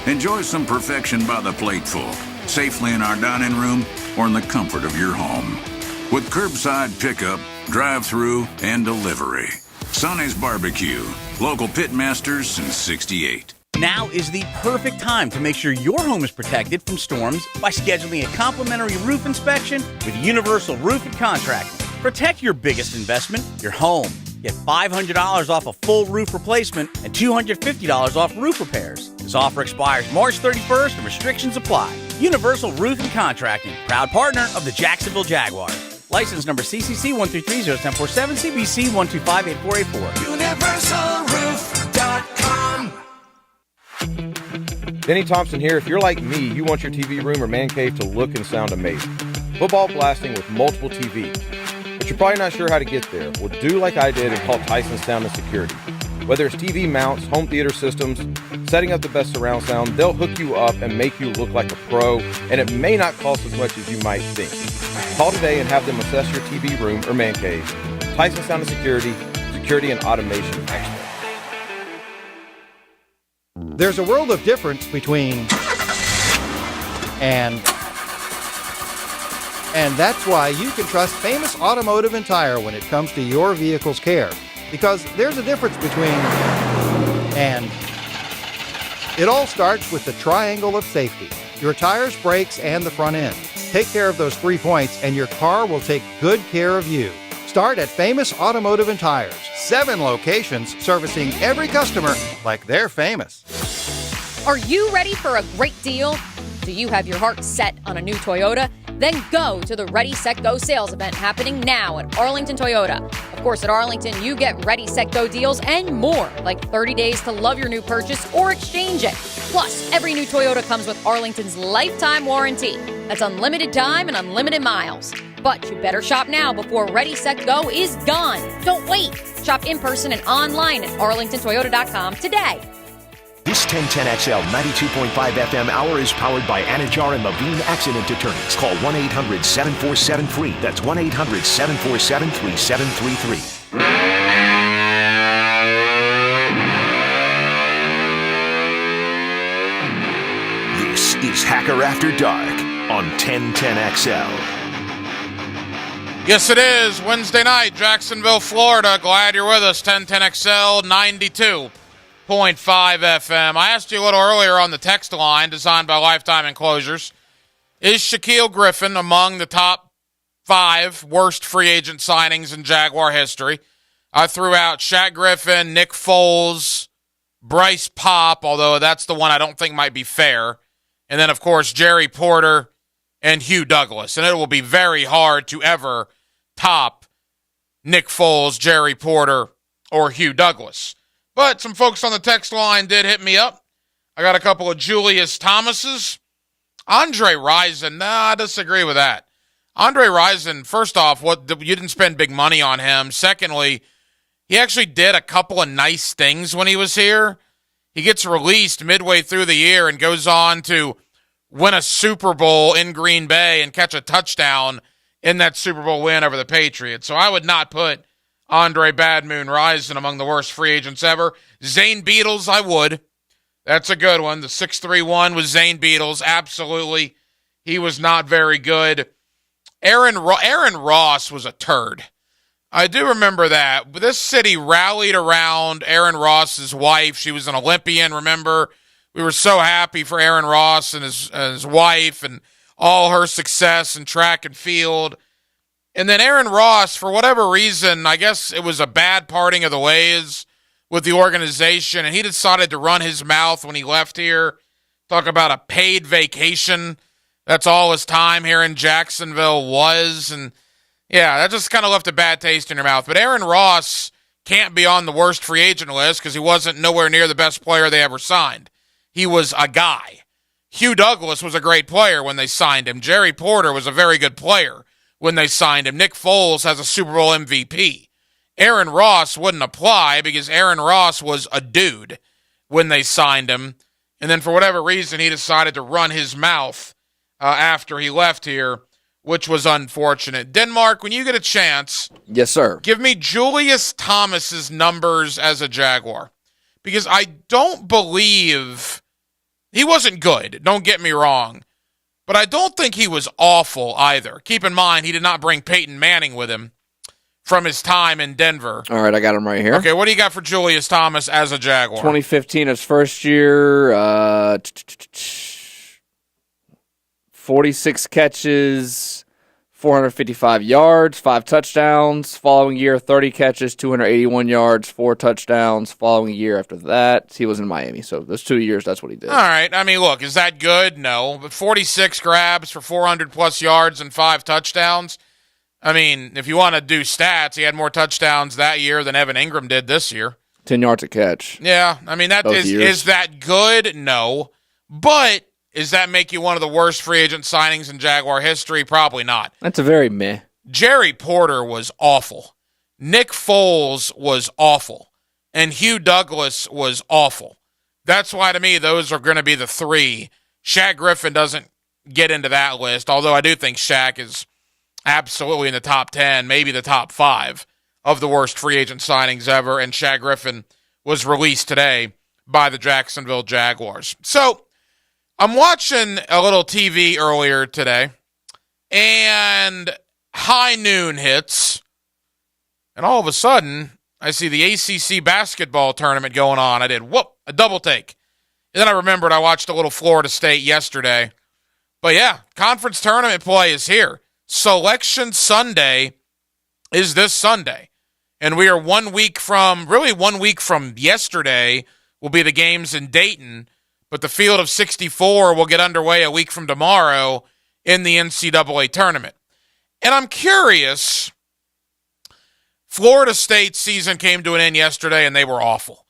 Enjoy some perfection by the plateful, safely in our dining room or in the comfort of your home. With curbside pickup, drive-through, and delivery. Sonny's Barbecue, local pitmasters since '68. Now is the perfect time to make sure your home is protected from storms by scheduling a complimentary roof inspection with Universal Roof and Contracting. Protect your biggest investment, your home. Get $500 off a full roof replacement and $250 off roof repairs. This offer expires March 31st and restrictions apply. Universal Roof and Contracting, proud partner of the Jacksonville Jaguars. License number CCC 133-0147, CBC 125-8484. UniversalRoof.com. Denny Thompson here. If you're like me, you want your TV room or man cave to look and sound amazing. Football blasting with multiple TVs. But you're probably not sure how to get there. Well, do like I did and call Tyson Sound and Security. Whether it's TV mounts, home theater systems, setting up the best surround sound, they'll hook you up and make you look like a pro, and it may not cost as much as you might think. Call today and have them assess your TV room or man cave. Tyson Sound and Security, security and automation expert. There's a world of difference between and that's why you can trust Famous Automotive and Tire when it comes to your vehicle's care. Because there's a difference between and. It all starts with the triangle of safety. Your tires, brakes, and the front end. Take care of those 3 points and your car will take good care of you. Start at Famous Automotive and Tires. 7 locations servicing every customer like they're famous. Are you ready for a great deal? Do you have your heart set on a new Toyota? Then go to the Ready, Set, Go sales event happening now at Arlington Toyota. Of course, at Arlington, you get Ready, Set, Go deals and more, like 30 days to love your new purchase or exchange it. Plus, every new Toyota comes with Arlington's lifetime warranty. That's unlimited time and unlimited miles. But you better shop now before Ready, Set, Go is gone. Don't wait. Shop in person and online at arlingtontoyota.com today. This 1010XL 92.5 FM hour is powered by Anajar and Levine Accident Attorneys. Call 1-800-747-FREE. That's 1-800-747-3733. This is Hacker After Dark on 1010XL. Yes, it is. Wednesday night, Jacksonville, Florida. Glad you're with us. 1010XL 92.5 FM. I asked you a little earlier on the text line, designed by Lifetime Enclosures, is Shaquille Griffin among the top 5 worst free agent signings in Jaguar history? I threw out Shaq Griffin, Nick Foles, Bryce Pop, although that's the one I don't think might be fair. And then, of course, Jerry Porter and Hugh Douglas. And it will be very hard to ever top Nick Foles, Jerry Porter, or Hugh Douglas. But some folks on the text line did hit me up. I got a couple of Julius Thomases. Andre Rison, I disagree with that. Andre Rison, first off, you didn't spend big money on him. Secondly, he actually did a couple of nice things when he was here. He gets released midway through the year and goes on to win a Super Bowl in Green Bay and catch a touchdown in that Super Bowl win over the Patriots. So I would not put Andre Bad Moon Rison among the worst free agents ever. Zane Beadles, I would. That's a good one. The 6'3" was Zane Beadles. Absolutely. He was not very good. Aaron Ross was a turd. I do remember that. This city rallied around Aaron Ross's wife. She was an Olympian, remember? We were so happy for Aaron Ross and his wife and all her success in track and field. And then Aaron Ross, for whatever reason, I guess it was a bad parting of the ways with the organization, and he decided to run his mouth when he left here. Talk about a paid vacation. That's all his time here in Jacksonville was. And, yeah, that just kind of left a bad taste in your mouth. But Aaron Ross can't be on the worst free agent list because he wasn't nowhere near the best player they ever signed. He was a guy. Hugh Douglas was a great player when they signed him. Jerry Porter was a very good player when they signed him. Nick Foles has a Super Bowl MVP. Aaron Ross wouldn't apply because Aaron Ross was a dude when they signed him. And then for whatever reason, he decided to run his mouth after he left here, which was unfortunate. Denmark, when you get a chance, yes, sir, give me Julius Thomas's numbers as a Jaguar. Because I don't believe he wasn't good, don't get me wrong, but I don't think he was awful either. Keep in mind, he did not bring Peyton Manning with him from his time in Denver. All right, I got him right here. Okay, what do you got for Julius Thomas as a Jaguar? 2015, his first year, 46 catches, 455 yards, 5 touchdowns. Following year, 30 catches, 281 yards, 4 touchdowns. Following year after that, he was in Miami. So those 2 years, that's what he did. All right. I mean, look, is that good? No. But 46 grabs for 400-plus yards and 5 touchdowns. I mean, if you want to do stats, he had more touchdowns that year than Evan Ingram did this year. 10 yards a catch. Yeah. I mean, is that good? No. But does that make you one of the worst free agent signings in Jaguar history? Probably not. That's a very meh. Jerry Porter was awful. Nick Foles was awful. And Hugh Douglas was awful. That's why, to me, those are going to be the 3. Shaq Griffin doesn't get into that list, although I do think Shaq is absolutely in the top 10, maybe the top 5 of the worst free agent signings ever, and Shaq Griffin was released today by the Jacksonville Jaguars. So, I'm watching a little TV earlier today, and high noon hits, and all of a sudden, I see the ACC basketball tournament going on. I did, a double take. And then I remembered I watched a little Florida State yesterday. But yeah, conference tournament play is here. Selection Sunday is this Sunday. And we are 1 week from yesterday will be the games in Dayton. But the field of 64 will get underway a week from tomorrow in the NCAA tournament. And I'm curious, Florida State's season came to an end yesterday, and they were awful.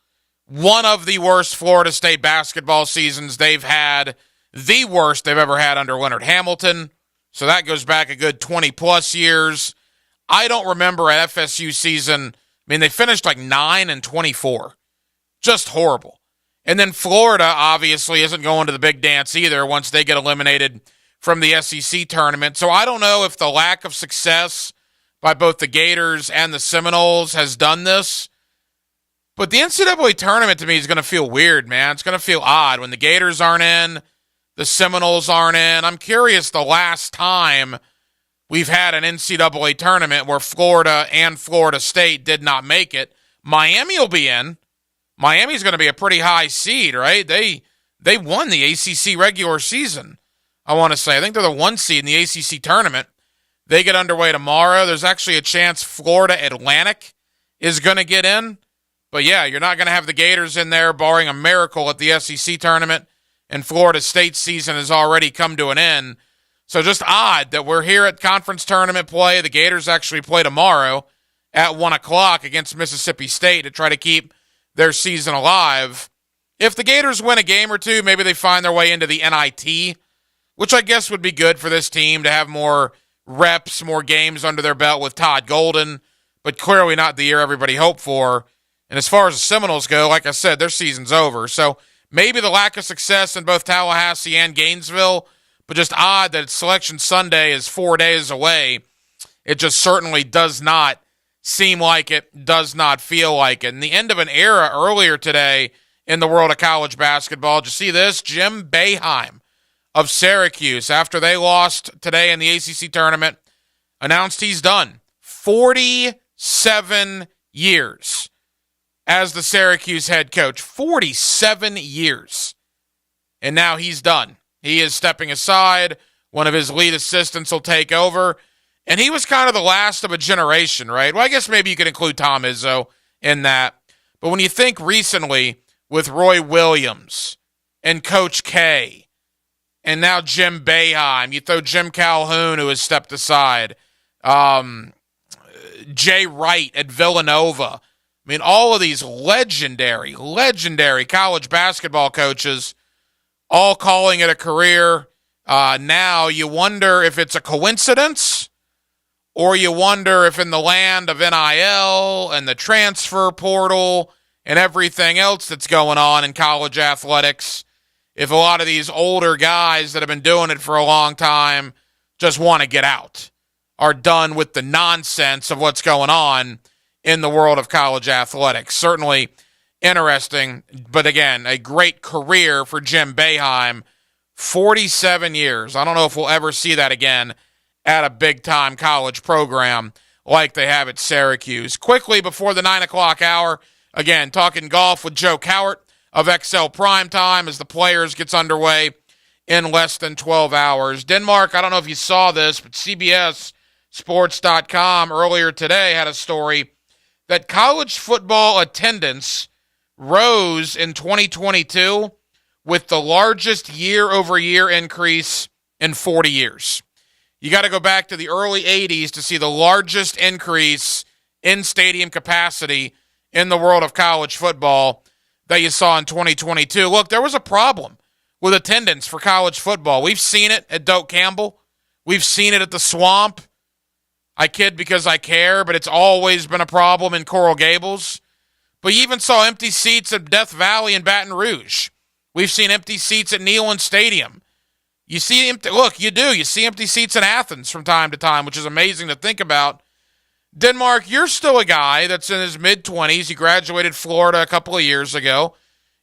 One of the worst Florida State basketball seasons they've had, the worst they've ever had under Leonard Hamilton. So that goes back a good 20-plus years. I don't remember an FSU season. I mean, they finished like 9-24. Just horrible. And then Florida obviously isn't going to the big dance either once they get eliminated from the SEC tournament. So I don't know if the lack of success by both the Gators and the Seminoles has done this. But the NCAA tournament to me is going to feel weird, man. It's going to feel odd when the Gators aren't in, the Seminoles aren't in. I'm curious the last time we've had an NCAA tournament where Florida and Florida State did not make it. Miami will be in. Miami's going to be a pretty high seed, right? They won the ACC regular season, I want to say. I think they're the 1 seed in the ACC tournament. They get underway tomorrow. There's actually a chance Florida Atlantic is going to get in. But, yeah, you're not going to have the Gators in there, barring a miracle at the SEC tournament. And Florida State's season has already come to an end. So just odd that we're here at conference tournament play. The Gators actually play tomorrow at 1 o'clock against Mississippi State to try to keep their season alive. If the Gators win a game or two, maybe they find their way into the NIT, which I guess would be good for this team to have more reps, more games under their belt with Todd Golden, but clearly not the year everybody hoped for. And as far as the Seminoles go, like I said, their season's over. So maybe the lack of success in both Tallahassee and Gainesville, but just odd that Selection Sunday is 4 days away. It just certainly does not seem like it, does not feel like it. And the end of an era earlier today in the world of college basketball. Did you see this? Jim Boeheim of Syracuse, after they lost today in the ACC tournament, announced he's done. 47 years as the Syracuse head coach. 47 years. And now he's done. He is stepping aside. One of his lead assistants will take over. And he was kind of the last of a generation, right? Well, I guess maybe you could include Tom Izzo in that. But when you think recently with Roy Williams and Coach K and now Jim Boeheim, you throw Jim Calhoun, who has stepped aside, Jay Wright at Villanova. I mean, all of these legendary college basketball coaches all calling it a career. Now you wonder if it's a coincidence, or you wonder if in the land of NIL and the transfer portal and everything else that's going on in college athletics, if a lot of these older guys that have been doing it for a long time just want to get out, are done with the nonsense of what's going on in the world of college athletics. Certainly interesting, but again, a great career for Jim Boeheim. 47 years. I don't know if we'll ever see that again at a big-time college program like they have at Syracuse. Quickly, before the 9 o'clock hour, again, talking golf with Joe Cowart of XL Primetime as the Players gets underway in less than 12 hours. Denmark, I don't know if you saw this, but CBS Sports.com earlier today had a story that college football attendance rose in 2022 with the largest year-over-year increase in 40 years. You got to go back to the early 80s to see the largest increase in stadium capacity in the world of college football that you saw in 2022. Look, there was a problem with attendance for college football. We've seen it at Doak Campbell. We've seen it at the Swamp. I kid because I care, but it's always been a problem in Coral Gables. But you even saw empty seats at Death Valley and Baton Rouge. We've seen empty seats at Neyland Stadium. You see you see empty seats in Athens from time to time, which is amazing to think about. Denmark, you're still a guy that's in his mid-20s. You graduated Florida a couple of years ago.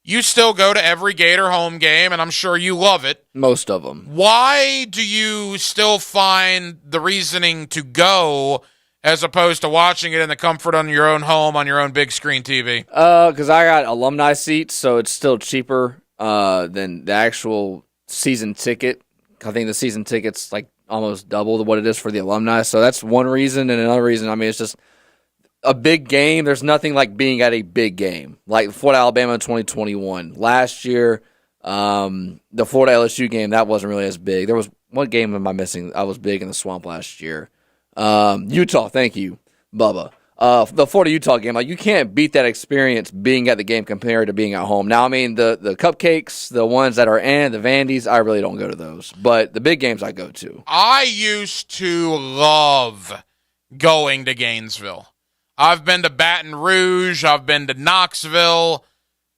You still go to every Gator home game, and I'm sure you love it. Most of them. Why do you still find the reasoning to go as opposed to watching it in the comfort of your own home on your own big screen TV? Because I got alumni seats, so it's still cheaper than the actual season ticket. I think the season ticket's like almost double what it is for the alumni. So that's one reason. And another reason, I mean, it's just a big game. There's nothing like being at a big game. Like Florida, Alabama in 2021. Last year, the Florida LSU game, that wasn't really as big. There was one game am I missing? I was big in the Swamp last year. Utah, thank you, Bubba. The Florida-Utah game, like you can't beat that experience being at the game compared to being at home. Now, I mean, the cupcakes, the ones that are the Vandies, I really don't go to those. But the big games I go to. I used to love going to Gainesville. I've been to Baton Rouge. I've been to Knoxville.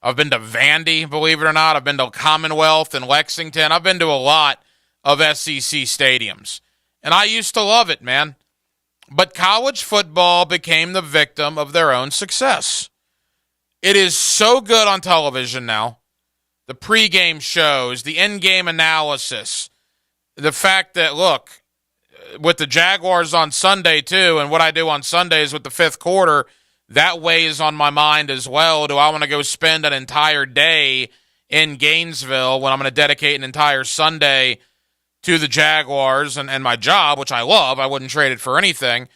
I've been to Vandy, believe it or not. I've been to Commonwealth and Lexington. I've been to a lot of SEC stadiums. And I used to love it, man. But college football became the victim of their own success. It is so good on television now. The pregame shows, the in-game analysis, the fact that, look, with the Jaguars on Sunday too, and what I do on Sundays with the fifth quarter, that weighs on my mind as well. Do I want to go spend an entire day in Gainesville when I'm going to dedicate an entire Sunday to the Jaguars and my job, which I love? I wouldn't trade it for anything.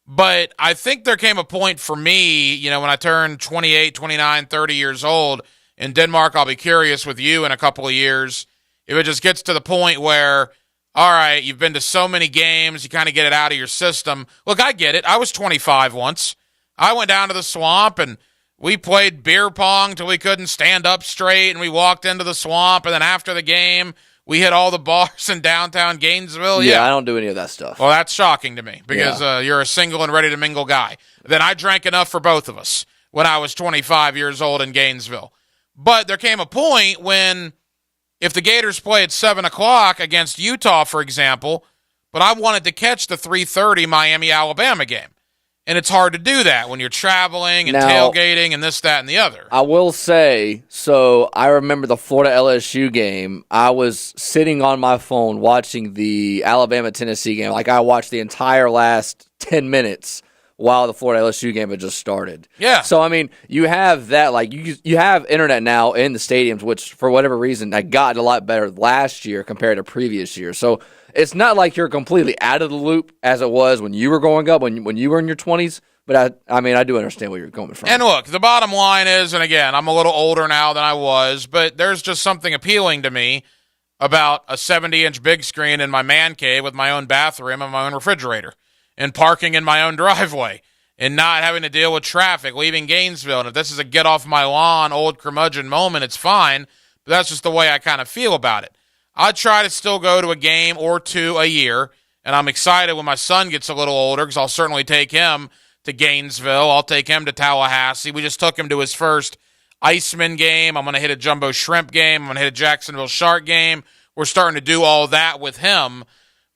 But I think there came a point for me, when I turned 28, 29, 30 years old. In Denmark, I'll be curious with you in a couple of years. If it just gets to the point where, all right, you've been to so many games, you kind of get it out of your system. Look, I get it. I was 25 once. I went down to the swamp, and we played beer pong till we couldn't stand up straight, and we walked into the swamp, and then after the game, we hit all the bars in downtown Gainesville. Yeah, I don't do any of that stuff. Well, that's shocking to me because you're a single and ready-to-mingle guy. Then I drank enough for both of us when I was 25 years old in Gainesville. But there came a point when if the Gators play at 7 o'clock against Utah, for example, but I wanted to catch the 3:30 Miami-Alabama game. And it's hard to do that when you're traveling and tailgating and this, that, and the other. I will say, so I remember the Florida-LSU game. I was sitting on my phone watching the Alabama-Tennessee game. Like, I watched the entire last 10 minutes while the Florida-LSU game had just started. Yeah. So, I mean, you have that. Like, you have internet now in the stadiums, which, for whatever reason, that got a lot better last year compared to previous years. So, it's not like you're completely out of the loop as it was when you were growing up, when you were in your 20s. But, I mean, I do understand where you're coming from. And look, the bottom line is, and again, I'm a little older now than I was, but there's just something appealing to me about a 70-inch big screen in my man cave with my own bathroom and my own refrigerator and parking in my own driveway and not having to deal with traffic, leaving Gainesville. And if this is a get-off-my-lawn, old curmudgeon moment, it's fine. But that's just the way I kind of feel about it. I try to still go to a game or two a year, and I'm excited when my son gets a little older because I'll certainly take him to Gainesville. I'll take him to Tallahassee. We just took him to his first Iceman game. I'm going to hit a Jumbo Shrimp game. I'm going to hit a Jacksonville Shark game. We're starting to do all that with him,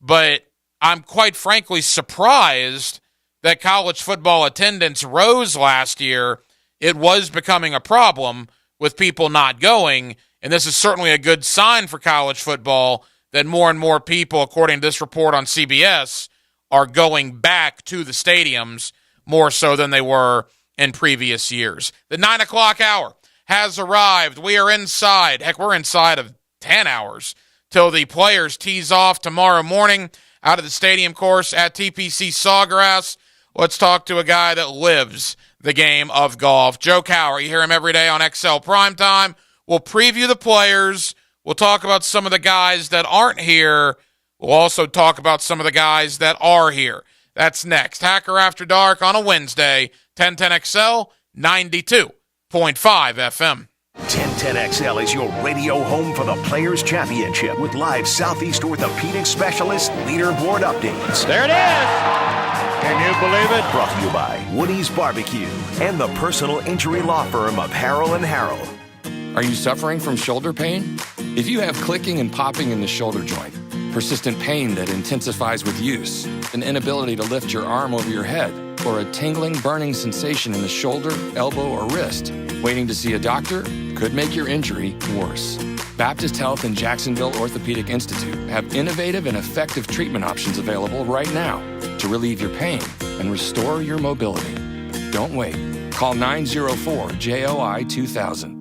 but I'm quite frankly surprised that college football attendance rose last year. It was becoming a problem with people not going. And this is certainly a good sign for college football that more and more people, according to this report on CBS, are going back to the stadiums more so than they were in previous years. The 9 o'clock hour has arrived. We are inside. Heck, we're inside of 10 hours till the players tease off tomorrow morning out of the stadium course at TPC Sawgrass. Let's talk to a guy that lives the game of golf. Joe Cowher, you hear him every day on XL Primetime. We'll preview the players. We'll talk about some of the guys that aren't here. We'll also talk about some of the guys that are here. That's next. Hacker After Dark on a Wednesday. 1010XL, 92.5 FM. 1010XL is your radio home for the Players' Championship with live Southeast Orthopedic Specialist leaderboard updates. There it is! Can you believe it? Brought to you by Woody's Barbecue and the personal injury law firm of Harrell and Harrell. Are you suffering from shoulder pain? If you have clicking and popping in the shoulder joint, persistent pain that intensifies with use, an inability to lift your arm over your head, or a tingling, burning sensation in the shoulder, elbow, or wrist, waiting to see a doctor could make your injury worse. Baptist Health and Jacksonville Orthopedic Institute have innovative and effective treatment options available right now to relieve your pain and restore your mobility. Don't wait. Call 904-JOI-2000.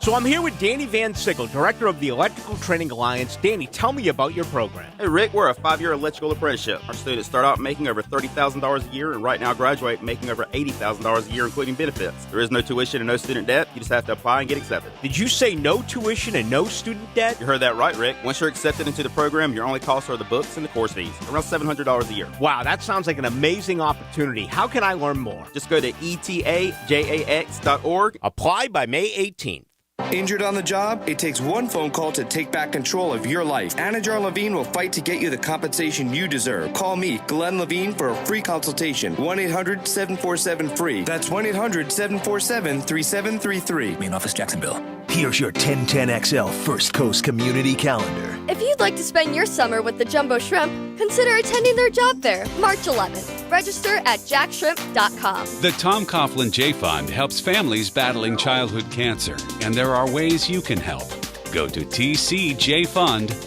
So I'm here with Danny Van Sickle, Director of the Electrical Training Alliance. Danny, tell me about your program. Hey, Rick, we're a 5-year electrical apprenticeship. Our students start out making over $30,000 a year and right now graduate making over $80,000 a year, including benefits. There is no tuition and no student debt. You just have to apply and get accepted. Did you say no tuition and no student debt? You heard that right, Rick. Once you're accepted into the program, your only costs are the books and the course fees, around $700 a year. Wow, that sounds like an amazing opportunity. How can I learn more? Just go to etajax.org. Apply by May 18th. Injured on the job? It takes one phone call to take back control of your life. Anajar Levine will fight to get you the compensation you deserve. Call me, Glenn Levine, for a free consultation. 1-800-747-FREE. That's 1-800-747-3733. Main office, Jacksonville. Here's your 1010XL First Coast Community Calendar. If you'd like to spend your summer with the Jumbo Shrimp, consider attending their job fair, March 11th. Register at jackshrimp.com. The Tom Coughlin J Fund helps families battling childhood cancer, and there are ways you can help. Go to tcjfund.org.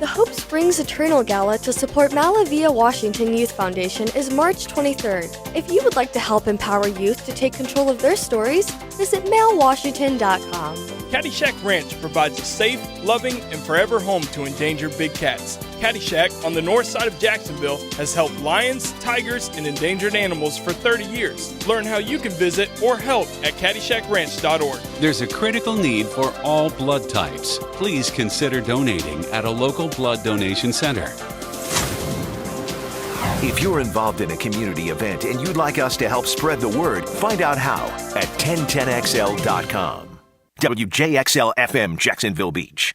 The Hope Springs Eternal Gala to support Malavia Washington Youth Foundation is March 23rd. If you would like to help empower youth to take control of their stories, visit mailwashington.com. Caddyshack Ranch provides a safe, loving, and forever home to endangered big cats. Caddyshack, on the north side of Jacksonville, has helped lions, tigers, and endangered animals for 30 years. Learn how you can visit or help at caddyshackranch.org. There's a critical need for all blood types. Please consider donating at a local blood donation center. If you're involved in a community event and you'd like us to help spread the word, find out how at 1010XL.com. WJXL FM, Jacksonville Beach.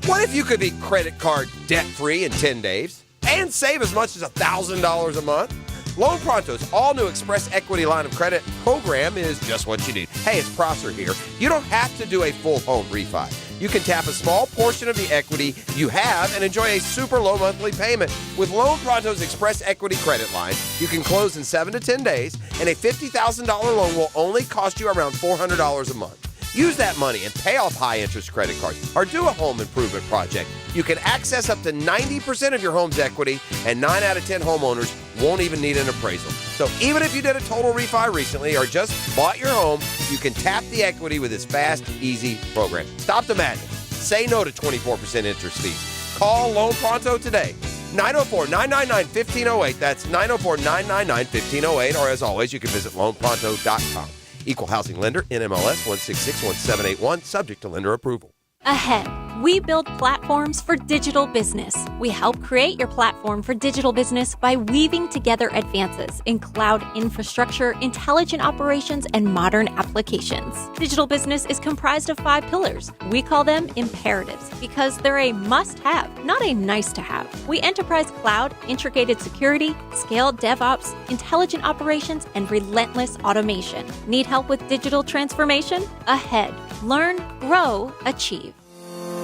What if you could be credit card debt-free in 10 days and save as much as $1,000 a month? Loan Pronto's all-new Express Equity Line of Credit program is just what you need. Hey, it's Prosser here. You don't have to do a full home refi. You can tap a small portion of the equity you have and enjoy a super low monthly payment. With Loan Pronto's Express Equity Credit Line, you can close in 7 to 10 days, and a $50,000 loan will only cost you around $400 a month. Use that money and pay off high-interest credit cards or do a home improvement project. You can access up to 90% of your home's equity, and 9 out of 10 homeowners won't even need an appraisal. So even if you did a total refi recently or just bought your home, you can tap the equity with this fast, easy program. Stop the madness. Say no to 24% interest fees. Call Loan Pronto today. 904-999-1508. That's 904-999-1508. Or as always, you can visit loanpronto.com. Equal housing lender, NMLS 1661781, subject to lender approval. Ahead, we build platforms for digital business. We help create your platform for digital business by weaving together advances in cloud infrastructure, intelligent operations, and modern applications. Digital business is comprised of 5 pillars. We call them imperatives because they're a must-have, not a nice-to-have. We enterprise cloud, integrated security, scaled DevOps, intelligent operations, and relentless automation. Need help with digital transformation? Ahead. Learn, grow, achieve.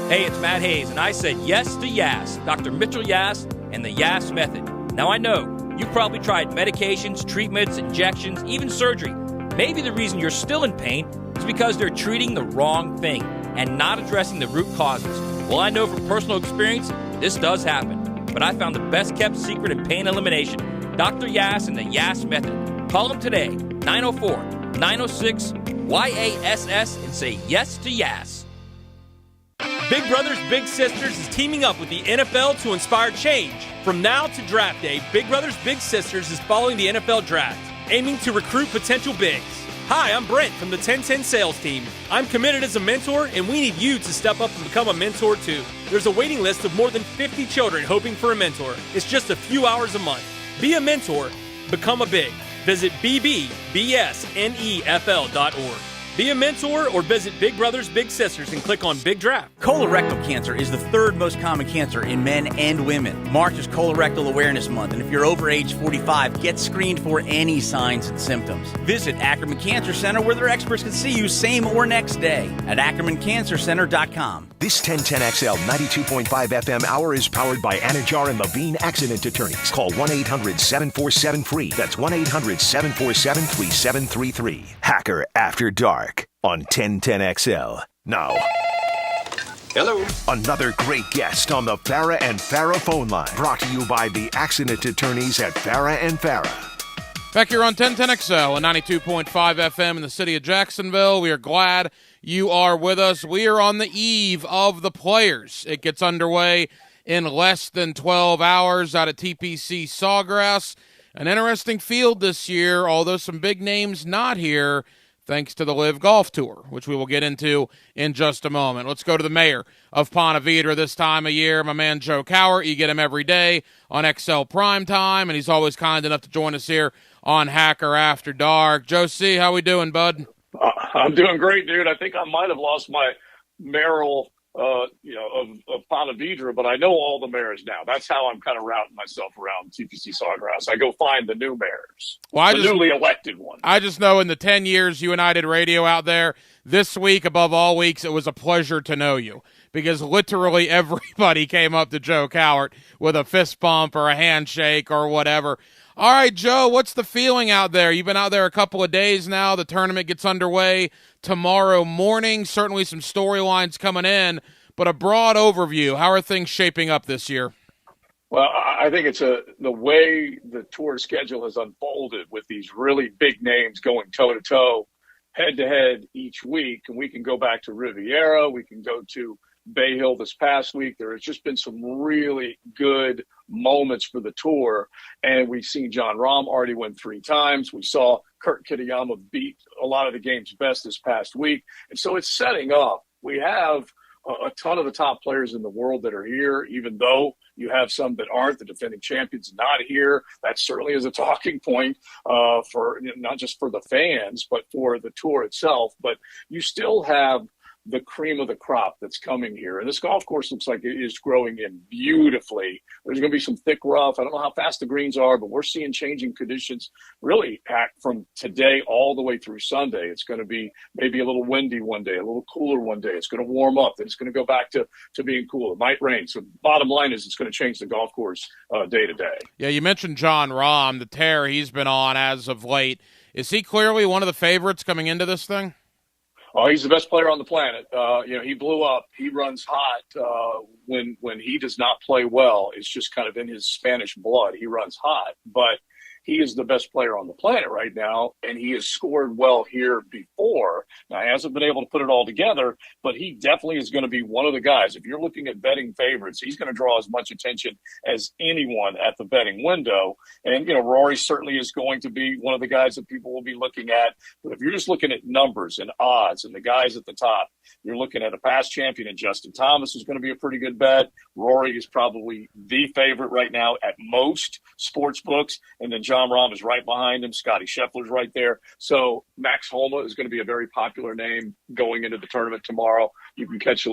Hey, it's Matt Hayes, and I said yes to YAS, Dr. Mitchell Yass, and the YAS method. Now, I know you've probably tried medications, treatments, injections, even surgery. Maybe the reason you're still in pain is because they're treating the wrong thing and not addressing the root causes. Well, I know from personal experience, this does happen. But I found the best-kept secret in pain elimination, Dr. Yass and the YAS method. Call him today, 904-906-YASS, and say yes to YAS. Big Brothers Big Sisters is teaming up with the NFL to inspire change. From now to draft day, Big Brothers Big Sisters is following the NFL draft, aiming to recruit potential bigs. Hi, I'm Brent from the 1010 sales team. I'm committed as a mentor, and we need you to step up and become a mentor too. There's a waiting list of more than 50 children hoping for a mentor. It's just a few hours a month. Be a mentor. Become a big. Visit bbsnefl.org. Be a mentor or visit Big Brothers Big Sisters and click on Big Draft. Colorectal cancer is the 3rd most common cancer in men and women. March is Colorectal Awareness Month, and if you're over age 45, get screened for any signs and symptoms. Visit Ackerman Cancer Center where their experts can see you same or next day at ackermancancercenter.com. This 1010XL 92.5 FM hour is powered by Anajar and Levine Accident Attorneys. Call 1-800-747-FREE. That's 1-800-747-3733. Hacker After Dark on 1010XL. Now, hello. Another great guest on the Farah and Farah phone line. Brought to you by the Accident Attorneys at Farah and Farah. Back here on 1010XL and 92.5 FM in the city of Jacksonville. We are glad you are with us. We are on the eve of the Players. It gets underway in less than 12 hours out at TPC Sawgrass. An interesting field this year, although some big names not here, thanks to the Live Golf Tour, which we will get into in just a moment. Let's go to the mayor of Ponte Vedra this time of year, my man Joe Cowart. You get him every day on XL Primetime, and he's always kind enough to join us here on Hacker After Dark. Joe C., how we doing, bud? I'm doing great, dude. I think I might have lost my Merrill, of Ponte Vedra, but I know all the mares now. That's how I'm kind of routing myself around TPC Sawgrass. I go find the new mares, newly elected ones. I just know in the 10 years you and I did radio out there, this week, above all weeks, it was a pleasure to know you because literally everybody came up to Joe Cowart with a fist bump or a handshake or whatever. All right, Joe, what's the feeling out there? You've been out there a couple of days now. The tournament gets underway tomorrow morning. Certainly some storylines coming in, but a broad overview. How are things shaping up this year? Well, I think it's the way the tour schedule has unfolded with these really big names going toe-to-toe, head-to-head each week. And we can go back to Riviera. We can go to Bay Hill this past week. There has just been some really good moments for the tour. And we've seen Jon Rahm already win 3 times. We saw Kurt Kitayama beat a lot of the game's best this past week. And so it's setting up. We have a ton of the top players in the world that are here, even though you have some that aren't. The defending champions not here. That certainly is a talking point for not just for the fans, but for the tour itself. But you still have the cream of the crop that's coming here. And this golf course looks like it is growing in beautifully. There's going to be some thick rough. I don't know how fast the greens are, but we're seeing changing conditions really from today all the way through Sunday. It's going to be maybe a little windy one day, a little cooler one day. It's going to warm up. Then it's going to go back to being cool. It might rain. So bottom line is it's going to change the golf course day to day. Yeah, you mentioned Jon Rahm, the tear he's been on as of late. Is he clearly one of the favorites coming into this thing? Oh, he's the best player on the planet. He blew up. He runs hot when he does not play well. It's just kind of in his Spanish blood. He runs hot, but he is the best player on the planet right now, and he has scored well here before. Now, he hasn't been able to put it all together, but he definitely is going to be one of the guys. If you're looking at betting favorites, he's going to draw as much attention as anyone at the betting window. And, Rory certainly is going to be one of the guys that people will be looking at. But if you're just looking at numbers and odds and the guys at the top, you're looking at a past champion, and Justin Thomas is going to be a pretty good bet. Rory is probably the favorite right now at most sports books, and then Jon Rahm is right behind him. Scotty Scheffler's right there. So Max Homa is going to be a very popular name going into the tournament tomorrow. You can catch,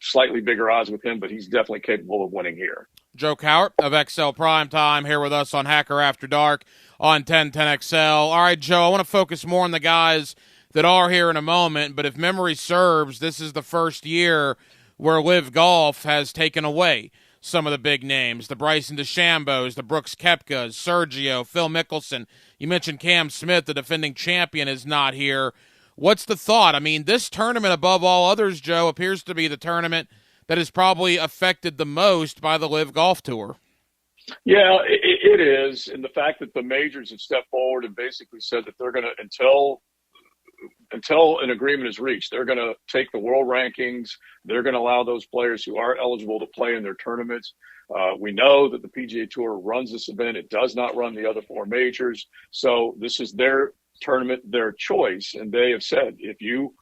slightly bigger odds with him, but he's definitely capable of winning here. Joe Cowart of XL Primetime here with us on Hacker After Dark on 1010XL. All right, Joe, I want to focus more on the guys that are here in a moment, but if memory serves, this is the first year where Live Golf has taken away some of the big names, the Bryson DeChambeaus, the Brooks Koepkas, Sergio, Phil Mickelson. You mentioned Cam Smith, the defending champion, is not here. What's the thought? I mean, this tournament, above all others, Joe, appears to be the tournament that is probably affected the most by the Live Golf Tour. Yeah, it is. And the fact that the majors have stepped forward and basically said that they're going to, until an agreement is reached, they're going to take the world rankings. They're going to allow those players who are eligible to play in their tournaments. We know that the PGA Tour runs this event. It does not run the other 4 majors. So this is their tournament, their choice. And they have said, if you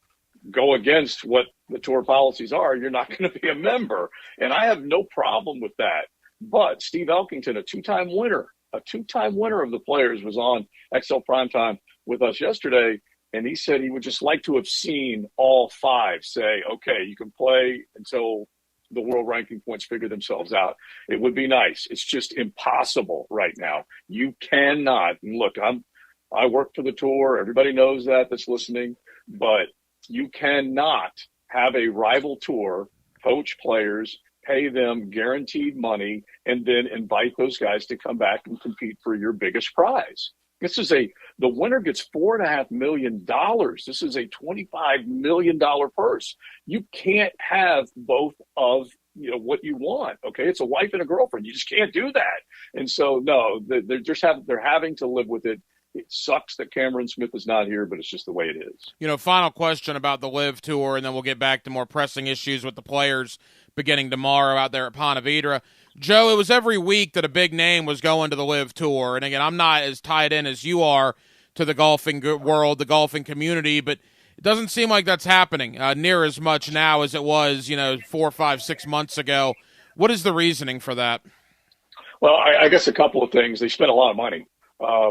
go against what the tour policies are, you're not going to be a member. And I have no problem with that. But Steve Elkington, a two-time winner of the Players, was on XL Primetime with us yesterday. And he said he would just like to have seen all 5 say, okay, you can play until the world ranking points figure themselves out. It would be nice. It's just impossible right now. You cannot. And look, I work for the tour. Everybody knows that that's listening. But you cannot have a rival tour, poach players, pay them guaranteed money, and then invite those guys to come back and compete for your biggest prize. The winner gets $4.5 million. This is a $25 million purse. You can't have both of what you want. Okay, it's a wife and a girlfriend. You just can't do that. And so no, they're having to live with it. It sucks that Cameron Smith is not here, but it's just the way it is. Final question about the Live Tour, and then we'll get back to more pressing issues with the Players beginning tomorrow out there at Ponte Vedra. Joe, it was every week that a big name was going to the Live Tour. And again, I'm not as tied in as you are to the golfing world, the golfing community, but it doesn't seem like that's happening near as much now as it was, 4, 5, 6 months ago. What is the reasoning for that? Well, I guess a couple of things. They spent a lot of money.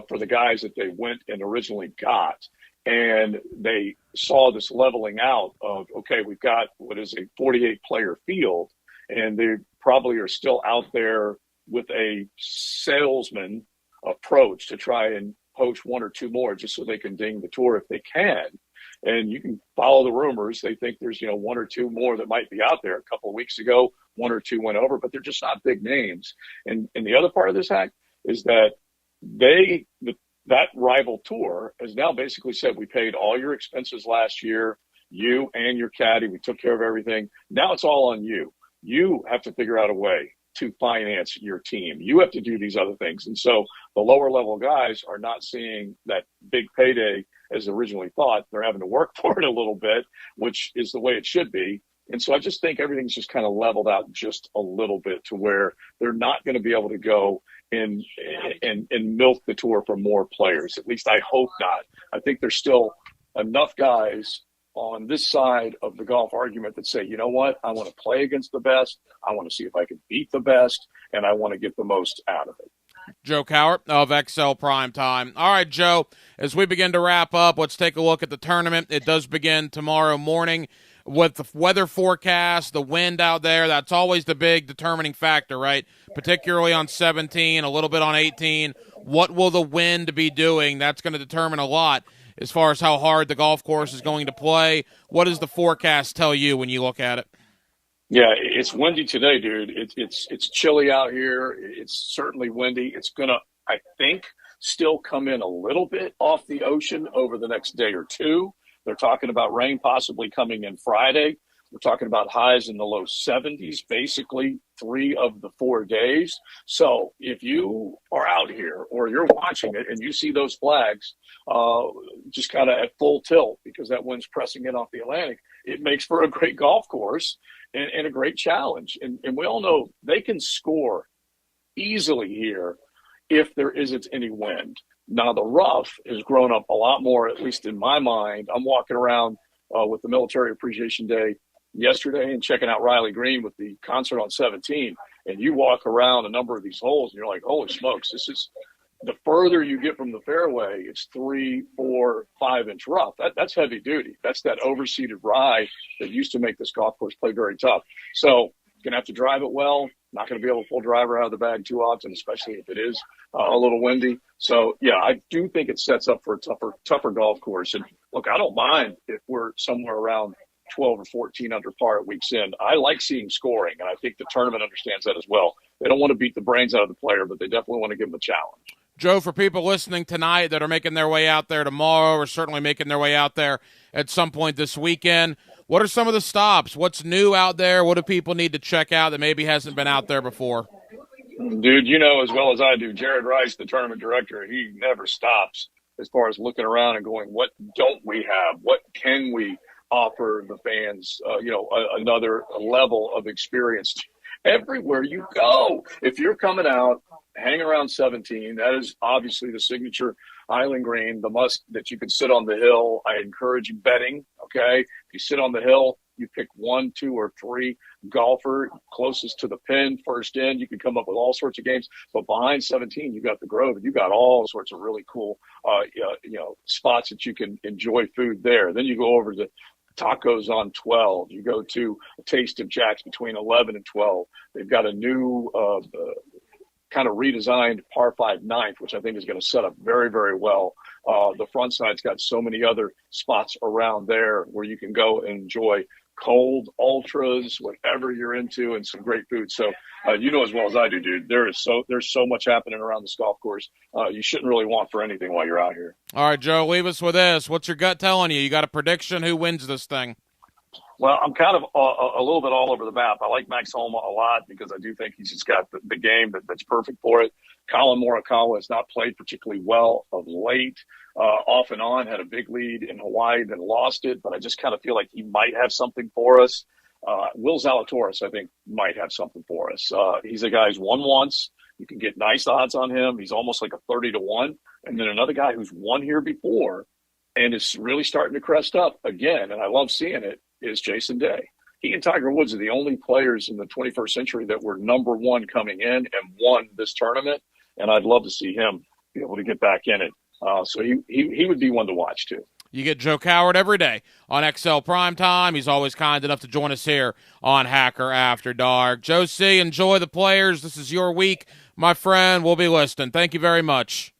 for the guys that they went and originally got. And they saw this leveling out of, okay, we've got what is a 48-player field, and they probably are still out there with a salesman approach to try and poach one or two more just so they can ding the tour if they can. And you can follow the rumors. They think there's, one or two more that might be out there. A couple of weeks ago, one or two went over, but they're just not big names. And the other part of this hack is that that rival tour has now basically said, we paid all your expenses last year, you and your caddy, we took care of everything. Now it's all on you. You have to figure out a way to finance your team. You have to do these other things. And so the lower level guys are not seeing that big payday as originally thought. They're having to work for it a little bit, which is the way it should be. And so I just think everything's just kind of leveled out just a little bit to where they're not going to be able to go and milk the tour for more players. At least I hope not. I think there's still enough guys on this side of the golf argument that say, you know what, I want to play against the best. I want to see if I can beat the best, and I want to get the most out of it. Joe Cowart of XL Primetime. All right, Joe, as we begin to wrap up, let's take a look at the tournament. It does begin tomorrow morning with the weather forecast, the wind out there. That's always the big determining factor, right? Particularly on 17, a little bit on 18. What will the wind be doing? That's going to determine a lot as far as how hard the golf course is going to play. What does the forecast tell you when you look at it? Yeah, it's windy today, dude. It's chilly out here. It's certainly windy. It's going to, I think, still come in a little bit off the ocean over the next day or two. They're talking about rain possibly coming in Friday. We're talking about highs in the low 70s, basically 3 of the 4 days. So if you are out here or you're watching it and you see those flags just kind of at full tilt because that wind's pressing in off the Atlantic, it makes for a great golf course and a great challenge. And we all know they can score easily here if there isn't any wind. Now, the rough has grown up a lot more, at least in my mind. I'm walking around with the Military Appreciation Day yesterday and checking out Riley Green with the concert on 17. And you walk around a number of these holes and you're like, holy smokes, this is the further you get from the fairway, it's 3, 4, 5 inch rough. That's heavy duty. That's that overseeded rye that used to make this golf course play very tough. So going to have to drive it well. Not going to be able to pull driver out of the bag too often, especially if it is a little windy. So, yeah, I do think it sets up for a tougher golf course. And, look, I don't mind if we're somewhere around 12 or 14 under par at week's end. I like seeing scoring, and I think the tournament understands that as well. They don't want to beat the brains out of the player, but they definitely want to give them a challenge. Joe, for people listening tonight that are making their way out there tomorrow or certainly making their way out there at some point this weekend, what are some of the stops? What's new out there? What do people need to check out that maybe hasn't been out there before? Dude, you know as well as I do, Jared Rice, the tournament director, he never stops as far as looking around and going, what don't we have? What can we offer the fans, another level of experience everywhere you go? If you're coming out, hang around 17, that is obviously the signature Island Green, the must that you can sit on the hill. I encourage you betting, okay? If you sit on the hill, you pick 1, 2, or 3 golfer closest to the pin, first in. You can come up with all sorts of games. But behind 17, you got the Grove, and you got all sorts of really cool, spots that you can enjoy food there. Then you go over to Tacos on 12. You go to a Taste of Jack's between 11 and 12. They've got a new kind of redesigned par 5 9th, which I think is going to set up very, very well. The front side's got so many other spots around there where you can go and enjoy cold ultras, whatever you're into, and some great food. So you know as well as I do, dude, there's so much happening around this golf course. You shouldn't really want for anything while you're out here. All right, Joe, leave us with this. What's your gut telling you? You got a prediction? Who wins this thing? Well, I'm kind of a little bit all over the map. I like Max Homa a lot because I do think he's just got the game that's perfect for it. Colin Morikawa has not played particularly well of late. Off and on, had a big lead in Hawaii, then lost it. But I just kind of feel like he might have something for us. Will Zalatoris, I think, might have something for us. He's a guy who's won once. You can get nice odds on him. He's almost like a 30-1. And then another guy who's won here before and is really starting to crest up again, and I love seeing it, is Jason Day. He and Tiger Woods are the only players in the 21st century that were number 1 coming in and won this tournament, and I'd love to see him be able to get back in it. So he would be one to watch too. You get Joe Coward every day on XL Primetime. He's always kind enough to join us here on Hacker After Dark. Joe C., enjoy the players. This is your week, my friend. We'll be listening. Thank you very much.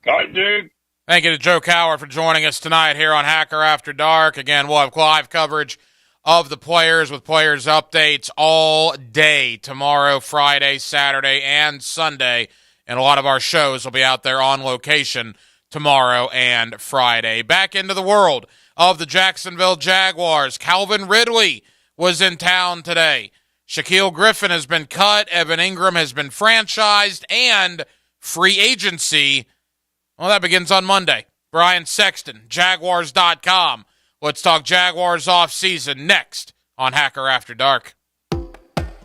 All right, dude. Thank you to Joe Coward for joining us tonight here on Hacker After Dark. Again, we'll have live coverage of the players with players updates all day tomorrow, Friday, Saturday, and Sunday. And a lot of our shows will be out there on location tomorrow and Friday. Back into the world of the Jacksonville Jaguars. Calvin Ridley was in town today. Shaquille Griffin has been cut. Evan Ingram has been franchised. And free agency, well, that begins on Monday. Brian Sexton, Jaguars.com. Let's talk Jaguars offseason next on Hacker After Dark.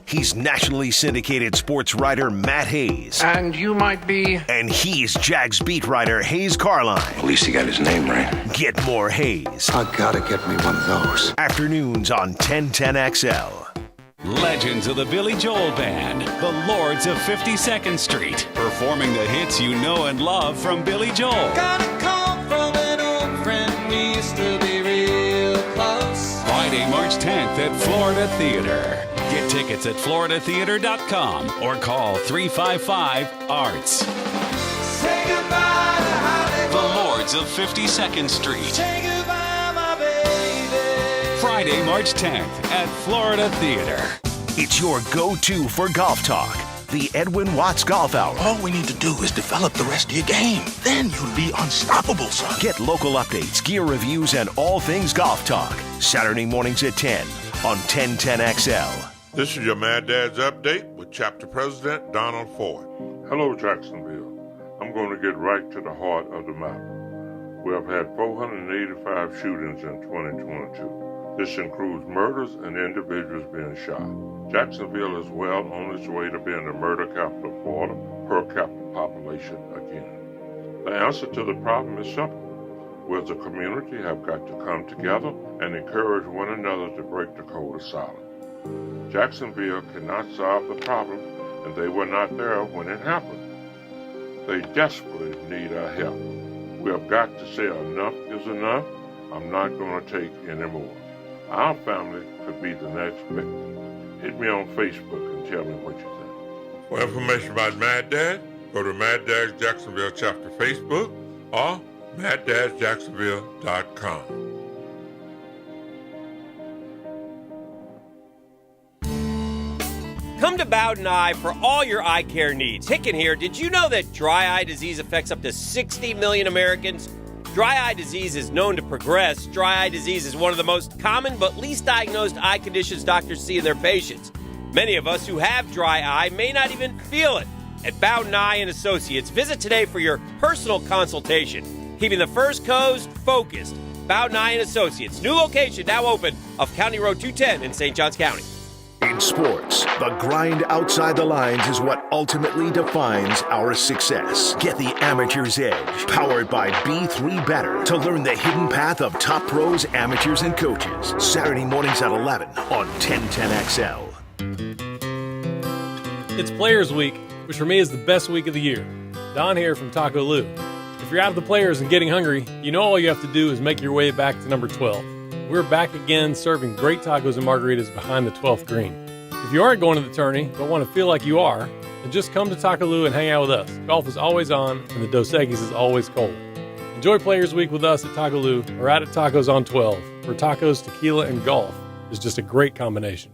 He's nationally syndicated sports writer Matt Hayes. And you might be... And he's Jags beat writer Hayes Carline. At least he got his name right. Get more Hayes. I gotta get me one of those. Afternoons on 1010XL. Legends of the Billy Joel Band, the Lords of 52nd Street, performing the hits you know and love from Billy Joel. Got a call from an old friend, we used to be real close. Friday, March 10th at Florida Theater. Get tickets at floridatheater.com or call 355-ARTS. Say goodbye to Hollywood. The Lords of 52nd Street. Say goodbye, my baby. Friday, March 10th at Florida Theater. It's your go-to for golf talk. The Edwin Watts Golf Hour. All we need to do is develop the rest of your game. Then you'll be unstoppable, son. Get local updates, gear reviews, and all things golf talk. Saturday mornings at 10 on 1010XL. This is your Mad Dad's Update with Chapter President Donald Ford. Hello, Jacksonville. I'm going to get right to the heart of the matter. We have had 485 shootings in 2022. This includes murders and individuals being shot. Jacksonville is well on its way to being the murder capital of Florida per capita population again. The answer to the problem is simple. We as a community have got to come together and encourage one another to break the code of silence. Jacksonville cannot solve the problem, and they were not there when it happened. They desperately need our help. We have got to say enough is enough. I'm not going to take any more. Our family could be the next victim. Hit me on Facebook and tell me what you think. For information about Mad Dad, go to Mad Dad's Jacksonville Chapter Facebook or MadDad'sJacksonville.com. Come to Bowden Eye for all your eye care needs. Hicken here. Did you know that dry eye disease affects up to 60 million Americans? Dry eye disease is known to progress. Dry eye disease is one of the most common but least diagnosed eye conditions doctors see in their patients. Many of us who have dry eye may not even feel it. At Bowden Eye and Associates, visit today for your personal consultation. Keeping the first coast focused. Bowden Eye and Associates. New location now open off County Road 210 in St. Johns County. In sports, the grind outside the lines is what ultimately defines our success. Get the amateur's edge, powered by B3 Better, to learn the hidden path of top pros, amateurs, and coaches. Saturday mornings at 11 on 1010XL. It's Players Week, which for me is the best week of the year. Don here from Taco Lou. If you're out of the players and getting hungry, you know all you have to do is make your way back to number 12. We're back again serving great tacos and margaritas behind the 12th green. If you aren't going to the tourney but want to feel like you are, then just come to Taco Lou and hang out with us. Golf is always on and the Dos Equis is always cold. Enjoy Players Week with us at Taco Lou or out at Tacos on 12, where tacos, tequila, and golf is just a great combination.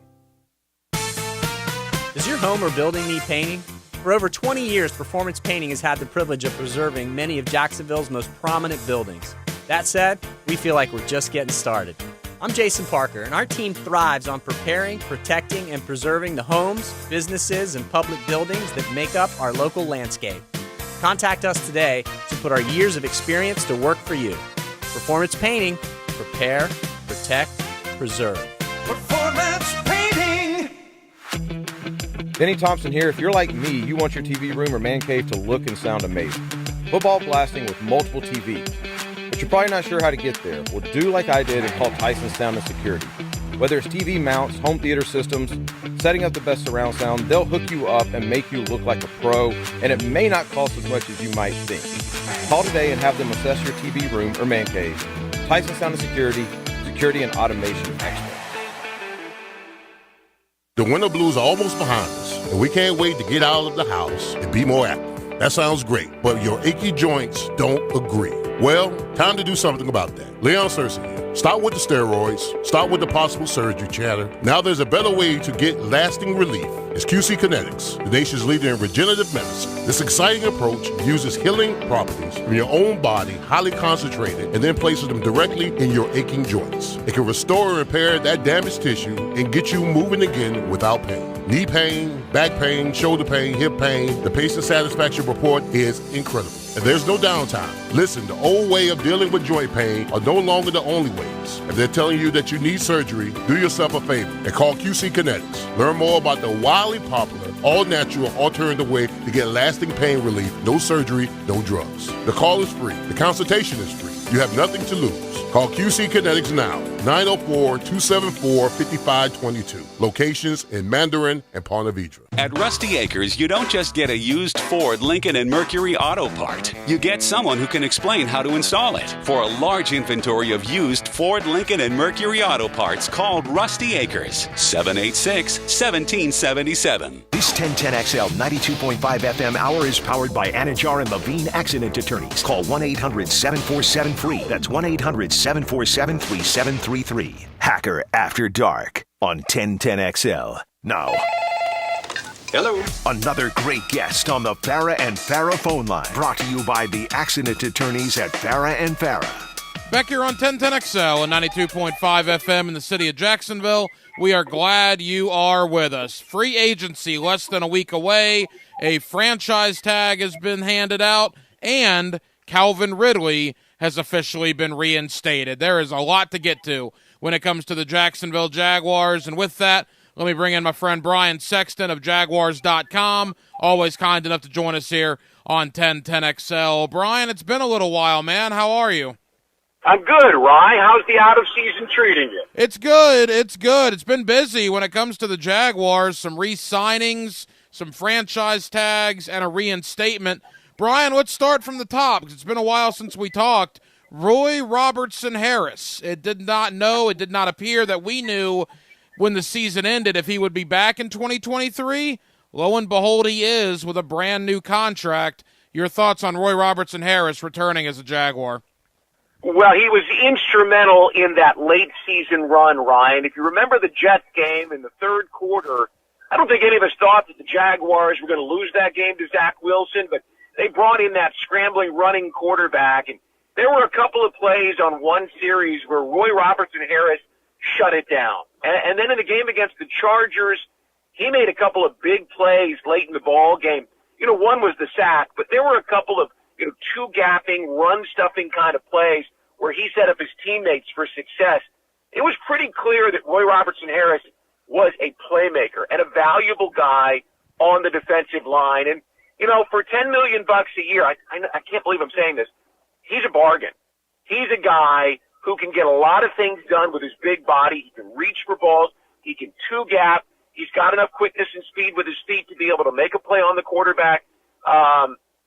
Does your home or building need painting? For over 20 years, Performance Painting has had the privilege of preserving many of Jacksonville's most prominent buildings. That said, we feel like we're just getting started. I'm Jason Parker, and our team thrives on preparing, protecting, and preserving the homes, businesses, and public buildings that make up our local landscape. Contact us today to put our years of experience to work for you. Performance Painting. Prepare, protect, preserve. Performance Painting. Denny Thompson here. If you're like me, you want your TV room or man cave to look and sound amazing. Football blasting with multiple TVs. But you're probably not sure how to get there. Well, do like I did and call Tyson Sound and Security. Whether it's TV mounts, home theater systems, setting up the best surround sound, they'll hook you up and make you look like a pro, and it may not cost as much as you might think. Call today and have them assess your TV room or man cave. Tyson Sound and Security and automation experts. The winter blues are almost behind us, and we can't wait to get out of the house and be more active. That sounds great, but your achy joints don't agree. Well, time to do something about that. Leon Searcy here. Stop with the steroids. Stop with the possible surgery chatter. Now there's a better way to get lasting relief. It's QC Kinetics, the nation's leader in regenerative medicine. This exciting approach uses healing properties from your own body, highly concentrated, and then places them directly in your aching joints. It can restore and repair that damaged tissue and get you moving again without pain. Knee pain, back pain, shoulder pain, hip pain. The patient satisfaction report is incredible. And there's no downtime. Listen, the old way of dealing with joint pain are no longer the only ways. If they're telling you that you need surgery, do yourself a favor and call QC Kinetics. Learn more about the wildly popular, all-natural alternative way to get lasting pain relief. No surgery, no drugs. The call is free. The consultation is free. You have nothing to lose. Call QC Kinetics now, 904-274-5522. Locations in Mandarin and Ponte Vedra. At Rusty Acres, you don't just get a used Ford, Lincoln, and Mercury auto part. You get someone who can explain how to install it. For a large inventory of used Ford, Lincoln, and Mercury auto parts, call Rusty Acres, 786-1777. This 1010XL 92.5 FM hour is powered by Anajar and Levine Accident Attorneys. Call 1-800-747-FREE. That's 1-800-747-3733. Hacker After Dark on 1010XL. Now, hello. Another great guest on the Farah and Farah phone line. Brought to you by the Accident Attorneys at Farah and Farah. Back here on 1010XL and 92.5 FM in the city of Jacksonville. We are glad you are with us. Free agency less than a week away. A franchise tag has been handed out, and Calvin Ridley has officially been reinstated. There is a lot to get to when it comes to the Jacksonville Jaguars, and with that, let me bring in my friend Brian Sexton of Jaguars.com, always kind enough to join us here on 1010XL. Brian, it's been a little while, man. How are you? I'm good, Rye. How's the out-of-season treating you? It's good. It's good. It's been busy when it comes to the Jaguars. Some re-signings, some franchise tags, and a reinstatement. Brian, let's start from the top, because it's been a while since we talked. Roy Robertson Harris. It did not appear that we knew when the season ended if he would be back in 2023. Lo and behold, he is with a brand new contract. Your thoughts on Roy Robertson Harris returning as a Jaguar? Well, he was instrumental in that late season run, Ryan. If you remember the Jets game in the third quarter, I don't think any of us thought that the Jaguars were going to lose that game to Zach Wilson, but they brought in that scrambling running quarterback, and there were a couple of plays on one series where Roy Robertson Harris shut it down. And then in the game against the Chargers, he made a couple of big plays late in the ball game. You know, one was the sack, but there were a couple of, two-gapping, run-stuffing kind of plays where he set up his teammates for success. It was pretty clear that Roy Robertson Harris was a playmaker and a valuable guy on the defensive line. And, for $10 million a year, I can't believe I'm saying this, he's a bargain. He's a guy who can get a lot of things done with his big body. He can reach for balls. He can two-gap. He's got enough quickness and speed with his feet to be able to make a play on the quarterback.